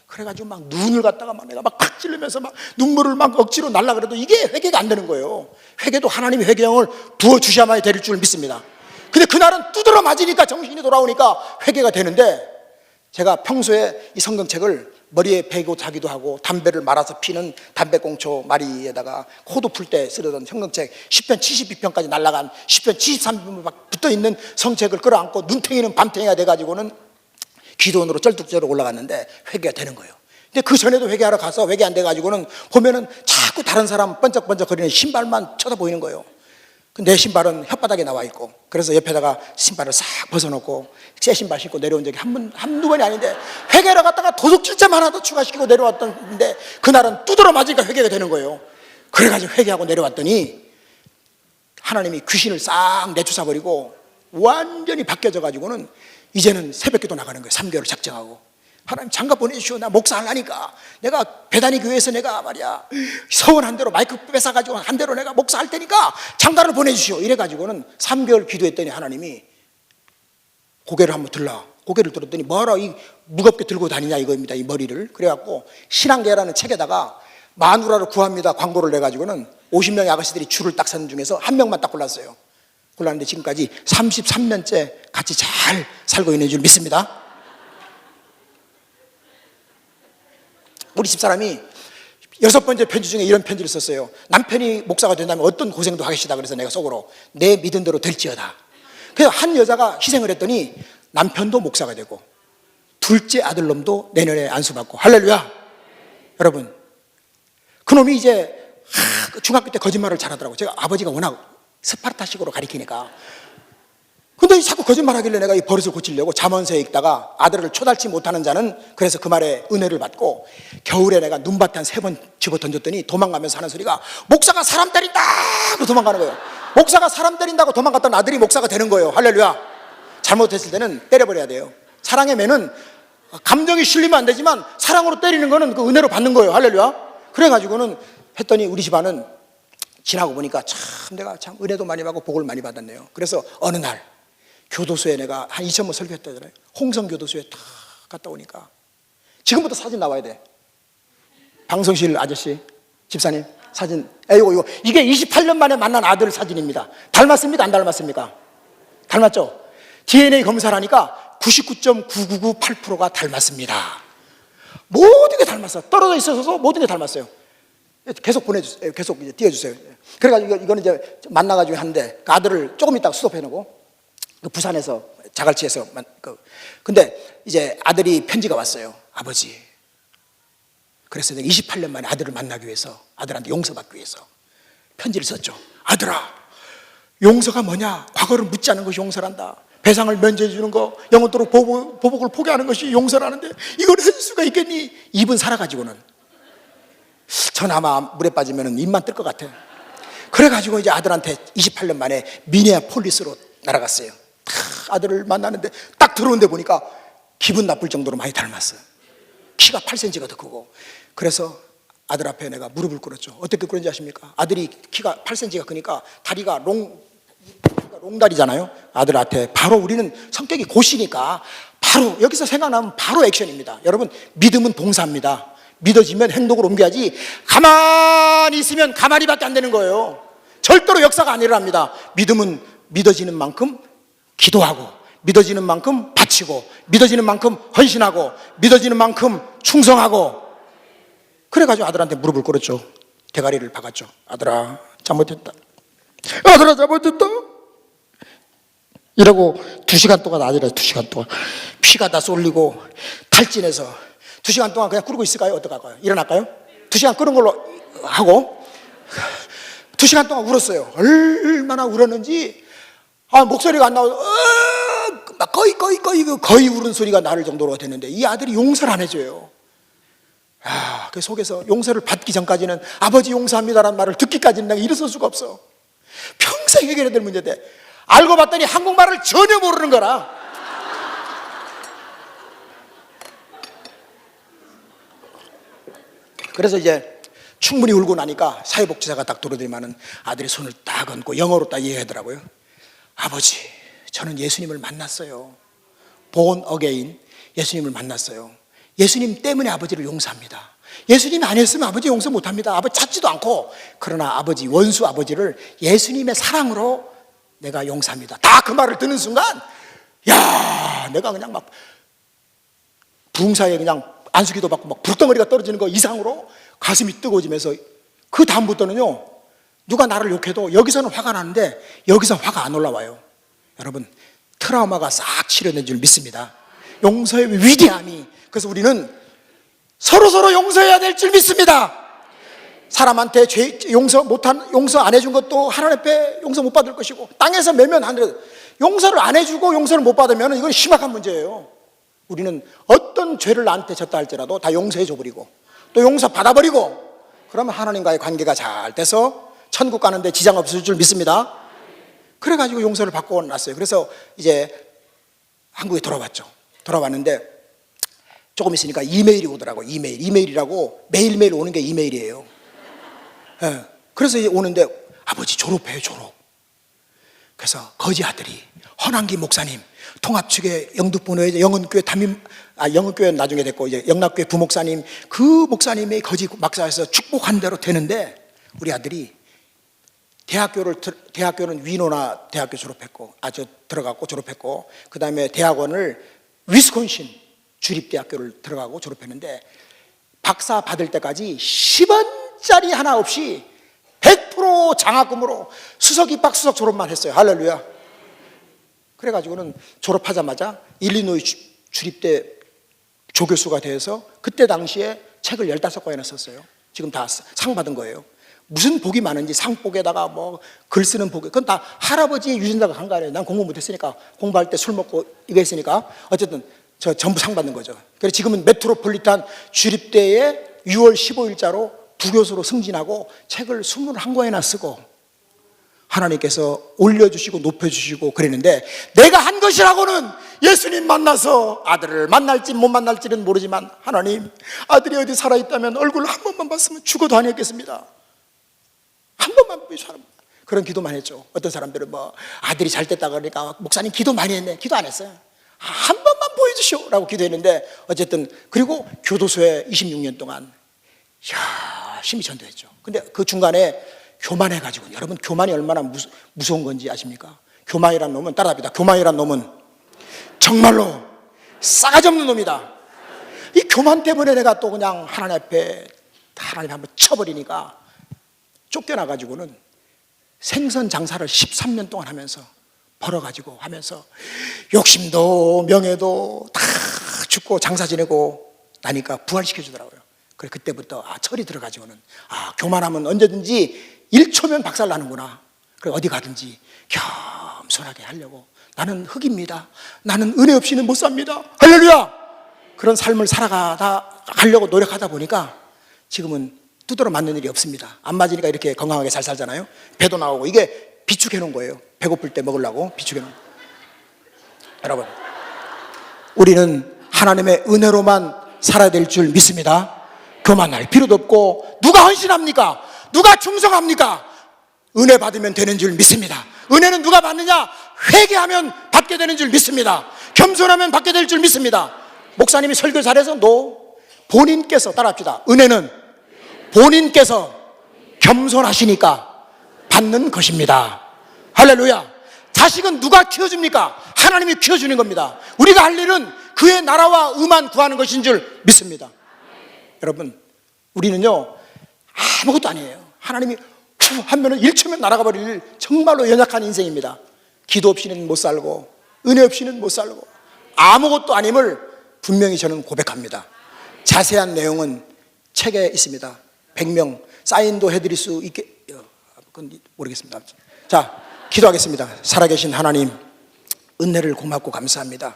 그래가지고 막 눈을 갖다가 막 내가 막 팍 찔르면서 막 눈물을 막 억지로 날라 그래도 이게 회개가 안 되는 거예요. 회개도 하나님의 회개형을 부어주셔야만 될 줄 믿습니다. 근데 그날은 두드러 맞으니까 정신이 돌아오니까 회개가 되는데 제가 평소에 이 성경책을 머리에 베고 자기도 하고 담배를 말아서 피는 담배꽁초 마리에다가 코도 풀 때 쓰려던 성경책 10편 72편까지 날아간 10편 73편 막 붙어있는 성책을 끌어안고 눈탱이는 밤탱이가 돼가지고는 기도원으로 쩔뚝쩔뚝 올라갔는데 회개가 되는 거예요. 근데 그 전에도 회개하러 가서 회개 안 돼가지고는 보면은 자꾸 다른 사람 번쩍번쩍 거리는 신발만 쳐다보이는 거예요. 내 신발은 혓바닥에 나와 있고 그래서 옆에다가 신발을 싹 벗어놓고 새 신발 신고 내려온 적이 한두 번이 아닌데 회개를 갔다가 도둑질점 하나 더 추가시키고 내려왔던데 그날은 두드러 맞으니까 회개가 되는 거예요. 그래가지고 회개하고 내려왔더니 하나님이 귀신을 싹 내쫓아버리고 완전히 바뀌어져 가지고는 이제는 새벽기도 나가는 거예요. 3개월을 작정하고 하나님 장가 보내주시오. 나 목사 하려니까 내가 배단위 교회에서 내가 말이야 서원 한 대로 마이크 뺏어가지고 한 대로 내가 목사 할 테니까 장가를 보내주시오. 이래가지고는 3개월 기도했더니 하나님이 고개를 한번 들라. 고개를 들었더니 뭐하러 이 무겁게 들고 다니냐 이거입니다. 이 머리를. 그래갖고 신앙계라는 책에다가 마누라를 구합니다 광고를 내가지고는 50명의 아가씨들이 줄을 딱 서는 중에서 한 명만 딱 골랐어요. 골랐는데 지금까지 33년째 같이 잘 살고 있는 줄 믿습니다. 우리 집사람이 6번째 편지 중에 이런 편지를 썼어요. 남편이 목사가 된다면 어떤 고생도 하겠시다. 그래서 내가 속으로 내 믿은 대로 될지어다. 그래서 한 여자가 희생을 했더니 남편도 목사가 되고 둘째 아들놈도 내년에 안수받고 할렐루야. 여러분 그놈이 이제 중학교 때 거짓말을 잘하더라고요. 제가 아버지가 워낙 스파르타식으로 가리키니까. 근데 자꾸 거짓말하길래 내가 이 버릇을 고치려고 잠언서에 읽다가 아들을 초달치 못하는 자는 그래서 그 말에 은혜를 받고 겨울에 내가 눈밭에 한 3번 집어 던졌더니 도망가면서 하는 소리가 목사가 사람 때린다 하고 도망가는 거예요. 목사가 사람 때린다고 도망갔던 아들이 목사가 되는 거예요. 할렐루야. 잘못했을 때는 때려버려야 돼요. 사랑의 매는 감정이 실리면 안 되지만 사랑으로 때리는 거는 그 은혜로 받는 거예요. 할렐루야. 그래가지고는 했더니 우리 집안은 지나고 보니까 참 내가 참 은혜도 많이 받고 복을 많이 받았네요. 그래서 어느 날 교도소에 내가 한 2,000번 설교했다잖아요. 홍성교도소에 다 갔다 오니까 지금부터 사진 나와야 돼. 방송실 아저씨 집사님 사진 이거 이게 28년 만에 만난 아들 사진입니다. 닮았습니까? 안 닮았습니까? 닮았죠? DNA 검사를 하니까 99.9998%가 닮았습니다. 모든 게 닮았어요. 떨어져 있어서 모든 게 닮았어요. 계속 보내주세요. 계속 이제 띄워주세요. 그래가지고 이거는 이제 만나가지고 하는데 그 아들을 조금 있다가 수습해놓고 그 부산에서 자갈치에서 근데 이제 아들이 편지가 왔어요. 아버지. 그래서 내가 28년 만에 아들을 만나기 위해서 아들한테 용서받기 위해서 편지를 썼죠. 아들아, 용서가 뭐냐? 과거를 묻지 않은 것이 용서란다. 배상을 면제해 주는 거, 영원토록 보복을 포기하는 것이 용서라는데 이걸 해줄 수가 있겠니? 입은 살아가지고는 전 아마 물에 빠지면 입만 뜰 것 같아. 그래가지고 이제 아들한테 28년 만에 미네아폴리스로 날아갔어요. 아들을 만나는데 딱 들어오는데 보니까 기분 나쁠 정도로 많이 닮았어요. 키가 8cm가 더 크고. 그래서 아들 앞에 내가 무릎을 꿇었죠. 어떻게 꿇은지 아십니까? 아들이 키가 8cm가 크니까 다리가 롱다리잖아요. 아들 앞에 바로 우리는 성격이 고시니까 바로 여기서 생각나면 바로 액션입니다. 여러분, 믿음은 봉사입니다. 믿어지면 행동으로 옮겨야지 가만히 있으면 가만히밖에 안 되는 거예요. 절대로 역사가 안 일어납니다. 믿음은 믿어지는 만큼 기도하고, 믿어지는 만큼 바치고, 믿어지는 만큼 헌신하고, 믿어지는 만큼 충성하고. 그래가지고 아들한테 무릎을 꿇었죠. 대가리를 박았죠. 아들아, 잘못했다. 아들아, 잘못했다. 이러고 2시간 동안, 아들아 2시간 동안 피가 다 쏠리고 탈진해서 2시간 동안 그냥 꿇고 있을까요? 어떡할까요? 일어날까요? 2시간 끄는 걸로 하고 2시간 동안 울었어요. 얼마나 울었는지 목소리가 안 나와서 막 거의 울은 소리가 나를 정도로 됐는데 이 아들이 용서를 안 해줘요. 그 속에서 용서를 받기 전까지는 아버지 용서합니다라는 말을 듣기까지는 내가 일어설 수가 없어. 평생 해결해야 될 문제인데 알고 봤더니 한국말을 전혀 모르는 거라. 그래서 이제 충분히 울고 나니까 사회복지사가 딱 들어들이면은 아들이 손을 딱 얹고 영어로 딱 얘기하더라고요. 아버지, 저는 예수님을 만났어요. born again, 예수님을 만났어요. 예수님 때문에 아버지를 용서합니다. 예수님이 아니었으면 아버지 용서 못합니다. 아버지 찾지도 않고. 그러나 아버지, 원수 아버지를 예수님의 사랑으로 내가 용서합니다. 다 그 말을 듣는 순간 내가 그냥 막 부흥사에 그냥 안수기도 받고 막 불덩어리가 떨어지는 거 이상으로 가슴이 뜨거워지면서 그 다음부터는요, 누가 나를 욕해도 여기서는 화가 나는데 여기서 화가 안 올라와요. 여러분, 트라우마가 싹 치료된 줄 믿습니다. 용서의 위대함이. 그래서 우리는 서로 용서해야 될 줄 믿습니다. 사람한테 용서 안 해준 것도 하나님 앞에 용서 못 받을 것이고, 땅에서 매면 안 돼. 용서를 안 해주고 용서를 못 받으면 이건 심각한 문제예요. 우리는 어떤 죄를 나한테 졌다 할지라도 다 용서해 줘버리고 또 용서 받아버리고, 그러면 하나님과의 관계가 잘 돼서 천국 가는데 지장 없을 줄 믿습니다. 그래가지고 용서를 받고 났어요. 그래서 이제 한국에 돌아왔죠. 돌아왔는데 조금 있으니까 이메일이 오더라고. 이메일이라고 매일매일 오는 게 이메일이에요. 그래서 이제 오는데 아버지 졸업해요, 졸업. 그래서 거지 아들이 허남기 목사님, 통합측의 영등포의 영은교회 영은교회 나중에 됐고 이제 영락교회 부목사님, 그 목사님의 거지 막사에서 축복한 대로 되는데 우리 아들이 대학교는 위노나 대학교 졸업했고 들어갔고 졸업했고, 그 다음에 대학원을 위스콘신 주립대학교를 들어가고 졸업했는데 박사 받을 때까지 10원짜리 하나 없이 100% 장학금으로 수석 입학 수석 졸업만 했어요. 할렐루야. 그래가지고는 졸업하자마자 일리노이 주립대 조교수가 돼서 그때 당시에 책을 15권이나 썼어요. 지금 다 상 받은 거예요. 무슨 복이 많은지 상복에다가 뭐 글 쓰는 복, 그건 다 할아버지의 유전자가 간 거 아니에요. 난 공부 못했으니까, 공부할 때 술 먹고 이거 했으니까 어쨌든 저 전부 상 받는 거죠. 그래서 지금은 메트로폴리탄 주립대에 6월 15일자로 부교수로 승진하고 책을 21권이나 쓰고 하나님께서 올려주시고 높여주시고 그랬는데, 내가 한 것이라고는 예수님 만나서 아들을 만날지 못 만날지는 모르지만 하나님, 아들이 어디 살아있다면 얼굴 한 번만 봤으면 죽어도 아니었겠습니다. 한 번만 보여주셔. 그런 기도만 했죠. 어떤 사람들은 뭐 아들이 잘 됐다 그러니까 목사님 기도 많이 했네. 기도 안 했어요. 한 번만 보여주시오 라고 기도했는데, 어쨌든 그리고 교도소에 26년 동안 열심히 전도했죠. 근데 그 중간에 교만해가지고, 여러분 교만이 얼마나 무서운 건지 아십니까? 교만이란 놈은, 따라합니다. 교만이란 놈은 정말로 싸가지 없는 놈이다. 이 교만 때문에 내가 또 그냥 하나님 앞에 한번 쳐버리니까 쫓겨나가지고는 생선 장사를 13년 동안 하면서 벌어가지고 하면서 욕심도 명예도 다 죽고 장사 지내고 나니까 부활시켜 주더라고요. 그래 그때부터 철이 들어가지고는 교만하면 언제든지 1초면 박살 나는구나. 그래 어디 가든지 겸손하게 하려고, 나는 흙입니다. 나는 은혜 없이는 못 삽니다. 할렐루야. 그런 삶을 살아가다 하려고 노력하다 보니까 지금은 두드러 맞는 일이 없습니다. 안 맞으니까 이렇게 건강하게 잘 살잖아요. 배도 나오고. 이게 비축해 놓은 거예요. 배고플 때 먹으려고 비축해 놓은 거예요. 여러분, 우리는 하나님의 은혜로만 살아야 될 줄 믿습니다. 교만할 필요도 없고, 누가 헌신합니까? 누가 충성합니까? 은혜 받으면 되는 줄 믿습니다. 은혜는 누가 받느냐? 회개하면 받게 되는 줄 믿습니다. 겸손하면 받게 될 줄 믿습니다. 목사님이 설교 잘해서 본인께서 따라합시다. 은혜는 본인께서 겸손하시니까 받는 것입니다. 할렐루야. 자식은 누가 키워줍니까? 하나님이 키워주는 겁니다. 우리가 할 일은 그의 나라와 의만 구하는 것인 줄 믿습니다. 여러분, 우리는요 아무것도 아니에요. 하나님이 후 하면은 1초면 날아가 버릴 정말로 연약한 인생입니다. 기도 없이는 못 살고 은혜 없이는 못 살고 아무것도 아님을 분명히 저는 고백합니다. 자세한 내용은 책에 있습니다. 100명 사인도 해드릴 수 있게, 그건 모르겠습니다. 자, 기도하겠습니다. 살아계신 하나님, 은혜를 고맙고 감사합니다.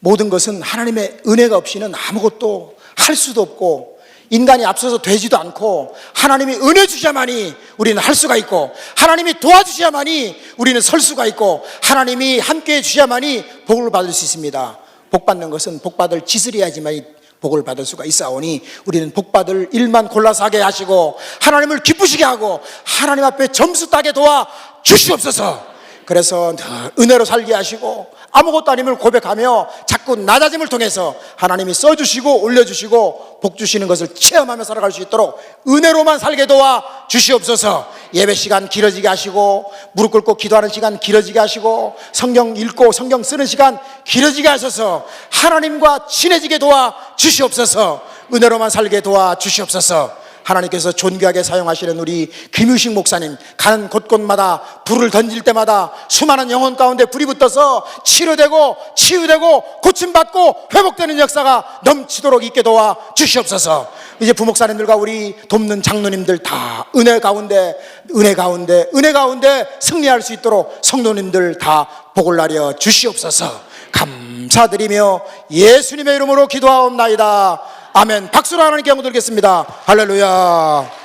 모든 것은 하나님의 은혜가 없이는 아무것도 할 수도 없고, 인간이 앞서서 되지도 않고, 하나님이 은혜 주셔야만이 우리는 할 수가 있고, 하나님이 도와주셔야만이 우리는 설 수가 있고, 하나님이 함께해 주셔야만이 복을 받을 수 있습니다. 복 받는 것은 복 받을 짓을 해야지만 복을 받을 수가 있사오니, 우리는 복 받을 일만 골라서 하게 하시고 하나님을 기쁘시게 하고 하나님 앞에 점수 따게 도와 주시옵소서. 그래서 은혜로 살게 하시고 아무것도 아님을 고백하며 자꾸 낮아짐을 통해서 하나님이 써주시고 올려주시고 복 주시는 것을 체험하며 살아갈 수 있도록 은혜로만 살게 도와 주시옵소서. 예배 시간 길어지게 하시고, 무릎 꿇고 기도하는 시간 길어지게 하시고, 성경 읽고 성경 쓰는 시간 길어지게 하셔서 하나님과 친해지게 도와 주시옵소서. 은혜로만 살게 도와 주시옵소서. 하나님께서 존귀하게 사용하시는 우리 김유식 목사님, 가는 곳곳마다 불을 던질 때마다 수많은 영혼 가운데 불이 붙어서 치료되고 치유되고 고침받고 회복되는 역사가 넘치도록 있게 도와 주시옵소서. 이제 부목사님들과 우리 돕는 장로님들 다 은혜 가운데 승리할 수 있도록 성도님들 다 복을 나려 주시옵소서. 감사드리며 예수님의 이름으로 기도하옵나이다. 아멘. 박수로 하나님께 영광 드리겠습니다. 할렐루야.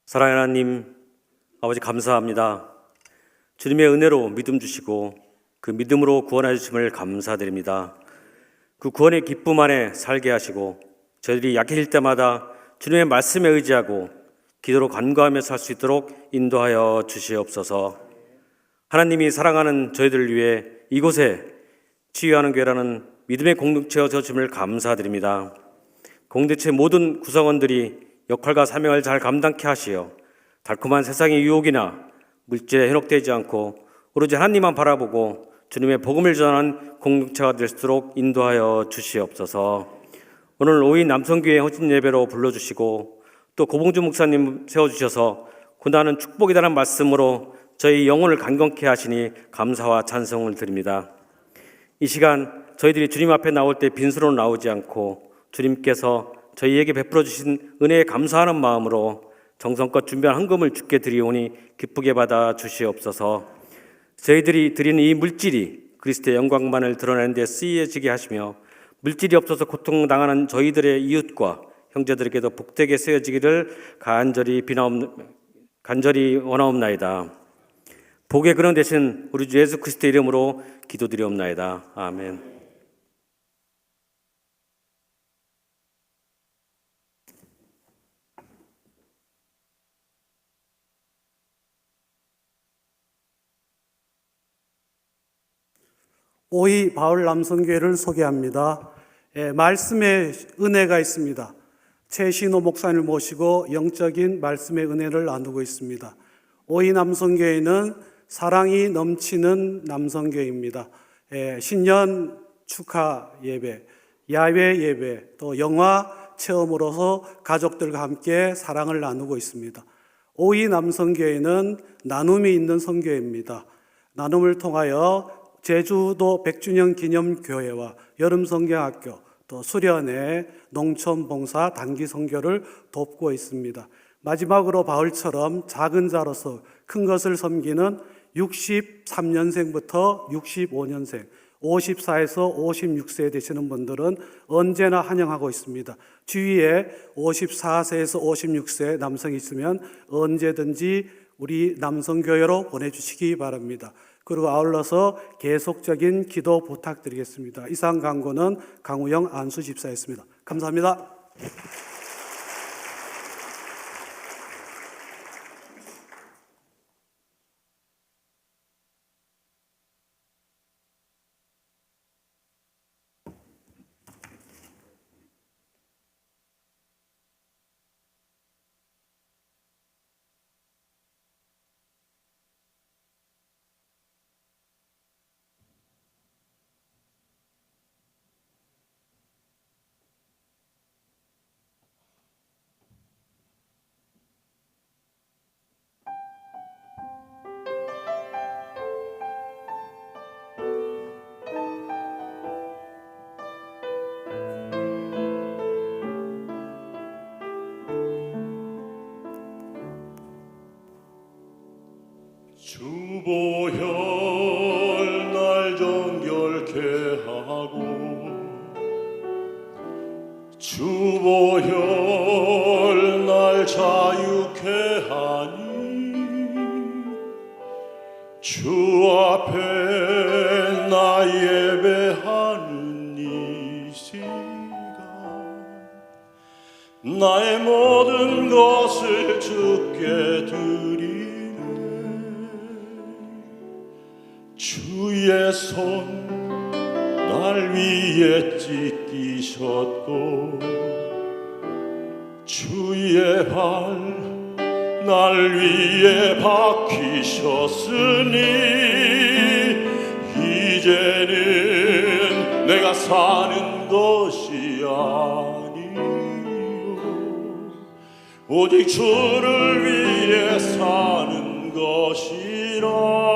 사랑하는 하나님, 아버지 감사합니다. 주님의 은혜로 믿음 주시고 그 믿음으로 구원해 주심을 감사드립니다. 그 구원의 기쁨 안에 살게 하시고 저희들이 약해질 때마다 주님의 말씀에 의지하고 기도로 간구하며 살 수 있도록 인도하여 주시옵소서. 하나님이 사랑하는 저희들을 위해 이곳에 치유하는 교회라는 믿음의 공동체여 주심을 감사드립니다. 공동체 모든 구성원들이 역할과 사명을 잘 감당케 하시어 달콤한 세상의 유혹이나 물질에 현혹되지 않고 오로지 하나님만 바라보고 주님의 복음을 전하는 공동체가 될 수 있도록 인도하여 주시옵소서. 오늘 5인 남성교회 헌신 예배로 불러주시고 또 고봉주 목사님 세워주셔서 고난은 축복이라는 말씀으로 저희 영혼을 강건케 하시니 감사와 찬송을 드립니다. 이 시간 저희들이 주님 앞에 나올 때 빈수로 나오지 않고 주님께서 저희에게 베풀어 주신 은혜에 감사하는 마음으로 정성껏 준비한 헌금을 주께 드리오니 기쁘게 받아 주시옵소서. 저희들이 드리는 이 물질이 그리스도의 영광만을 드러내는 데 쓰여지게 하시며 물질이 없어서 고통당하는 저희들의 이웃과 형제들에게도 복되게 쓰여지기를 간절히 원하옵나이다. 복의 근원 되신 우리 주 예수 그리스도의 이름으로 기도드리옵나이다. 아멘. 오이 바울 남성교회를 소개합니다. 말씀의 은혜가 있습니다. 최신호 목사님을 모시고 영적인 말씀의 은혜를 나누고 있습니다. 오이 남성교회는 사랑이 넘치는 남성교회입니다. 신년 축하 예배, 야외 예배, 또 영화 체험으로서 가족들과 함께 사랑을 나누고 있습니다. 오이 남성교회는 나눔이 있는 성교회입니다. 나눔을 통하여 제주도 100주년 기념교회와 여름성경학교, 또 수련회, 농촌봉사, 단기선교를 돕고 있습니다. 마지막으로 바울처럼 작은 자로서 큰 것을 섬기는 63년생부터 65년생, 54에서 56세 되시는 분들은 언제나 환영하고 있습니다. 주위에 54세에서 56세 남성이 있으면 언제든지 우리 남성교회로 보내주시기 바랍니다. 그리고 아울러서 계속적인 기도 부탁드리겠습니다. 이상 강구는 강우영 안수집사였습니다. 감사합니다. 주보혈 날 정결케 하고 주보혈 날 자유케 하니 주 앞에 나 예배하는 이 시간 나의 모든 것을 주께 드리네. 주의 손 날 위에 찢기셨고 주의 발 날 위에 박히셨으니 이제는 내가 사는 것이 아니요 오직 주를 위해 사는 것이라.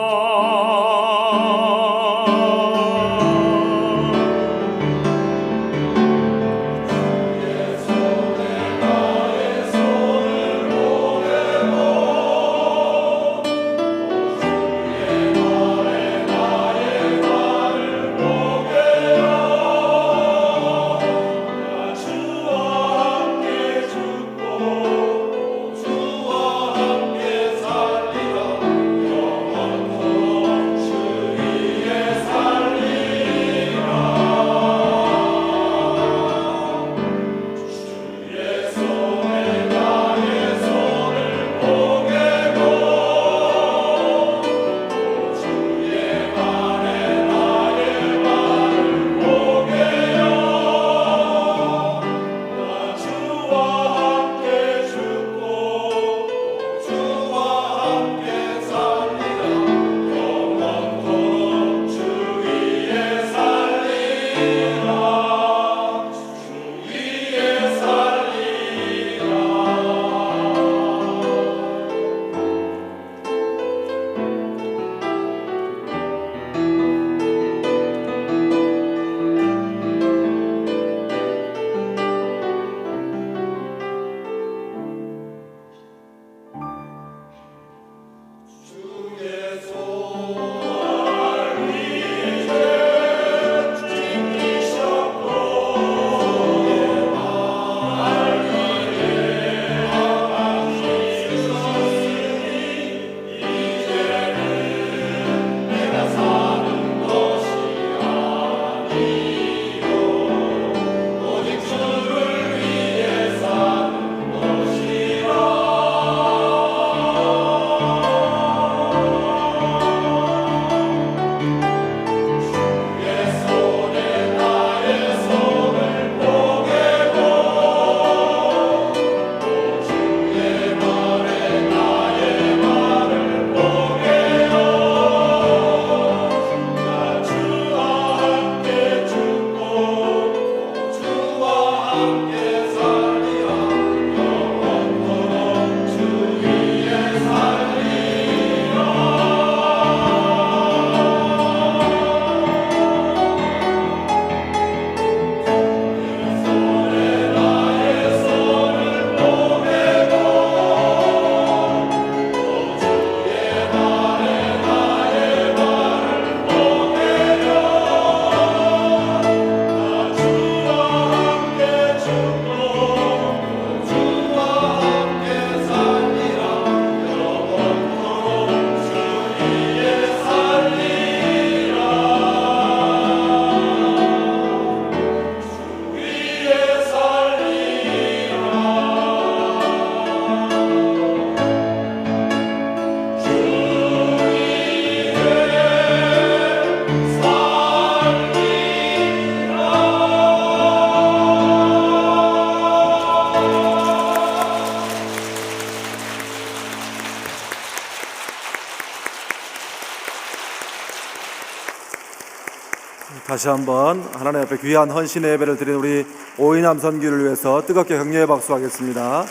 다시 한번 하나님 앞에 귀한 헌신의 예배를 드린 우리 오이 남선교를 위해서 뜨겁게 격려의 박수하겠습니다.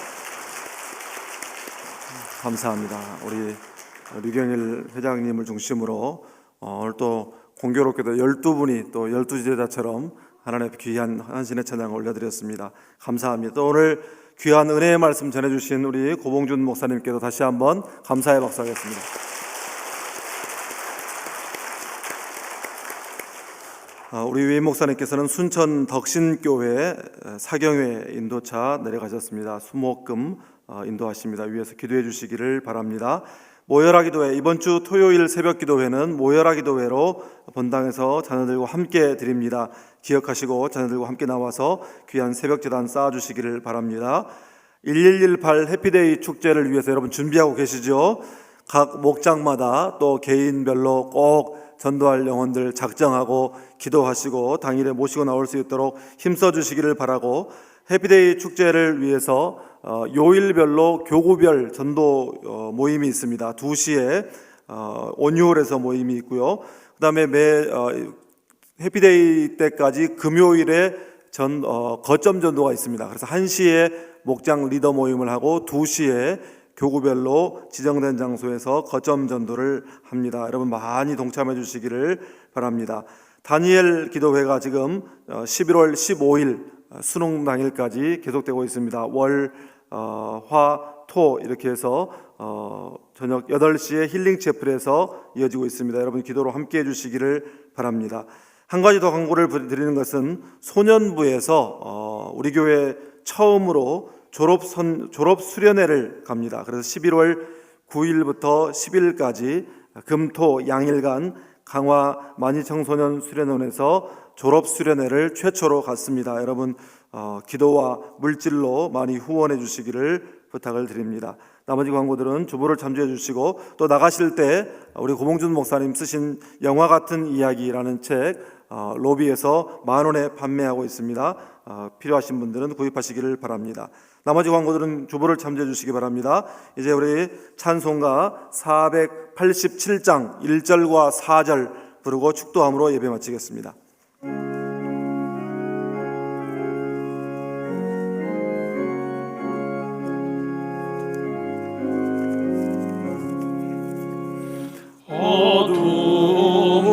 감사합니다. 우리 류경일 회장님을 중심으로 오늘 또 공교롭게도 12분이 또 12제자처럼 하나님 앞에 귀한 헌신의 찬양을 올려드렸습니다. 감사합니다. 또 오늘 귀한 은혜의 말씀 전해주신 우리 고봉준 목사님께도 다시 한번 감사의 박수하겠습니다. 우리 위임 목사님께서는 순천 덕신교회 사경회 인도차 내려가셨습니다. 수목금 인도하십니다. 위에서 기도해 주시기를 바랍니다. 모여라 기도회, 이번 주 토요일 새벽 기도회는 모여라 기도회로 본당에서 자녀들과 함께 드립니다. 기억하시고 자녀들과 함께 나와서 귀한 새벽 제단 쌓아주시기를 바랍니다. 1118 해피데이 축제를 위해서 여러분 준비하고 계시죠? 각 목장마다 또 개인별로 꼭 전도할 영혼들 작정하고 기도하시고 당일에 모시고 나올 수 있도록 힘써 주시기를 바라고, 해피데이 축제를 위해서 요일별로 교구별 전도 모임이 있습니다. 2시에 온유홀에서 모임이 있고요. 그 다음에 매 해피데이 때까지 금요일에 거점 전도가 있습니다. 그래서 1시에 목장 리더 모임을 하고 2시에 교구별로 지정된 장소에서 거점 전도를 합니다. 여러분 많이 동참해 주시기를 바랍니다. 다니엘 기도회가 지금 11월 15일 수능 당일까지 계속되고 있습니다. 월, 화, 토 이렇게 해서 저녁 8시에 힐링 채플에서 이어지고 있습니다. 여러분 기도로 함께 해주시기를 바랍니다. 한 가지 더 광고를 드리는 것은 소년부에서 우리 교회 처음으로 졸업 수련회를 갑니다. 그래서 11월 9일부터 10일까지 금토 양일간 강화 만이청소년 수련원에서 졸업 수련회를 최초로 갔습니다. 여러분 기도와 물질로 많이 후원해 주시기를 부탁을 드립니다. 나머지 광고들은 주보를 참조해 주시고, 또 나가실 때 우리 고봉준 목사님 쓰신 영화 같은 이야기라는 책 로비에서 10,000원에 판매하고 있습니다. 필요하신 분들은 구입하시기를 바랍니다. 나머지 광고들은 주보를 참조해 주시기 바랍니다. 이제 우리 찬송가 487장 1절과 4절 부르고 축도함으로 예배 마치겠습니다. 어둠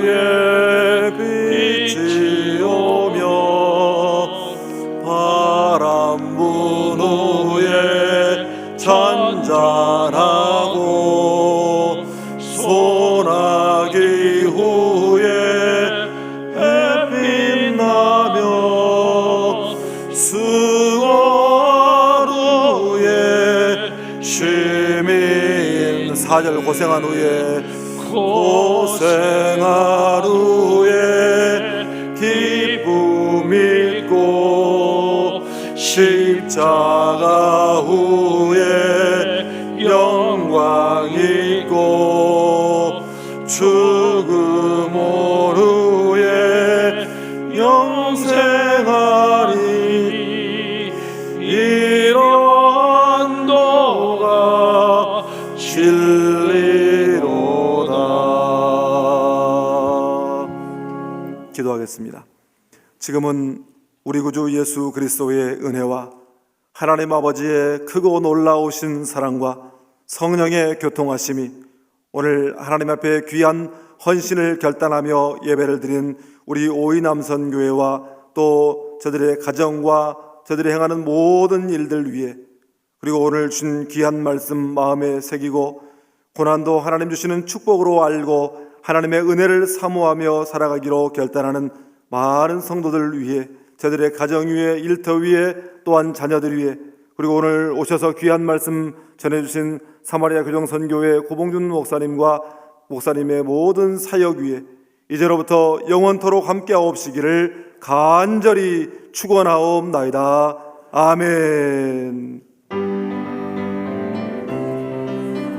위에 빛이 오며 바람 분 후에 잔잔하고 소나기 후에 햇빛 나며 수고하루에 쉼인 4절 고생한 후에 고생하루에 기쁨 있고 십자가 후에 영광 있고 죽음 온 후에 영생하리. 이러한 도가 진리로다. 기도하겠습니다. 지금은 우리 구주 예수 그리스도의 은혜와 하나님 아버지의 크고 놀라우신 사랑과 성령의 교통하심이 오늘 하나님 앞에 귀한 헌신을 결단하며 예배를 드린 우리 오이남선교회와 또 저들의 가정과 저들이 행하는 모든 일들 위해, 그리고 오늘 주신 귀한 말씀 마음에 새기고 고난도 하나님 주시는 축복으로 알고 하나님의 은혜를 사모하며 살아가기로 결단하는 많은 성도들 위해, 저들의 가정 위에, 일터 위에, 또한 자녀들 위에, 그리고 오늘 오셔서 귀한 말씀 전해주신 사마리아 교정선교회 고봉준 목사님과 목사님의 모든 사역 위에 이제로부터 영원토록 함께하옵시기를 간절히 축원하옵나이다. 아멘.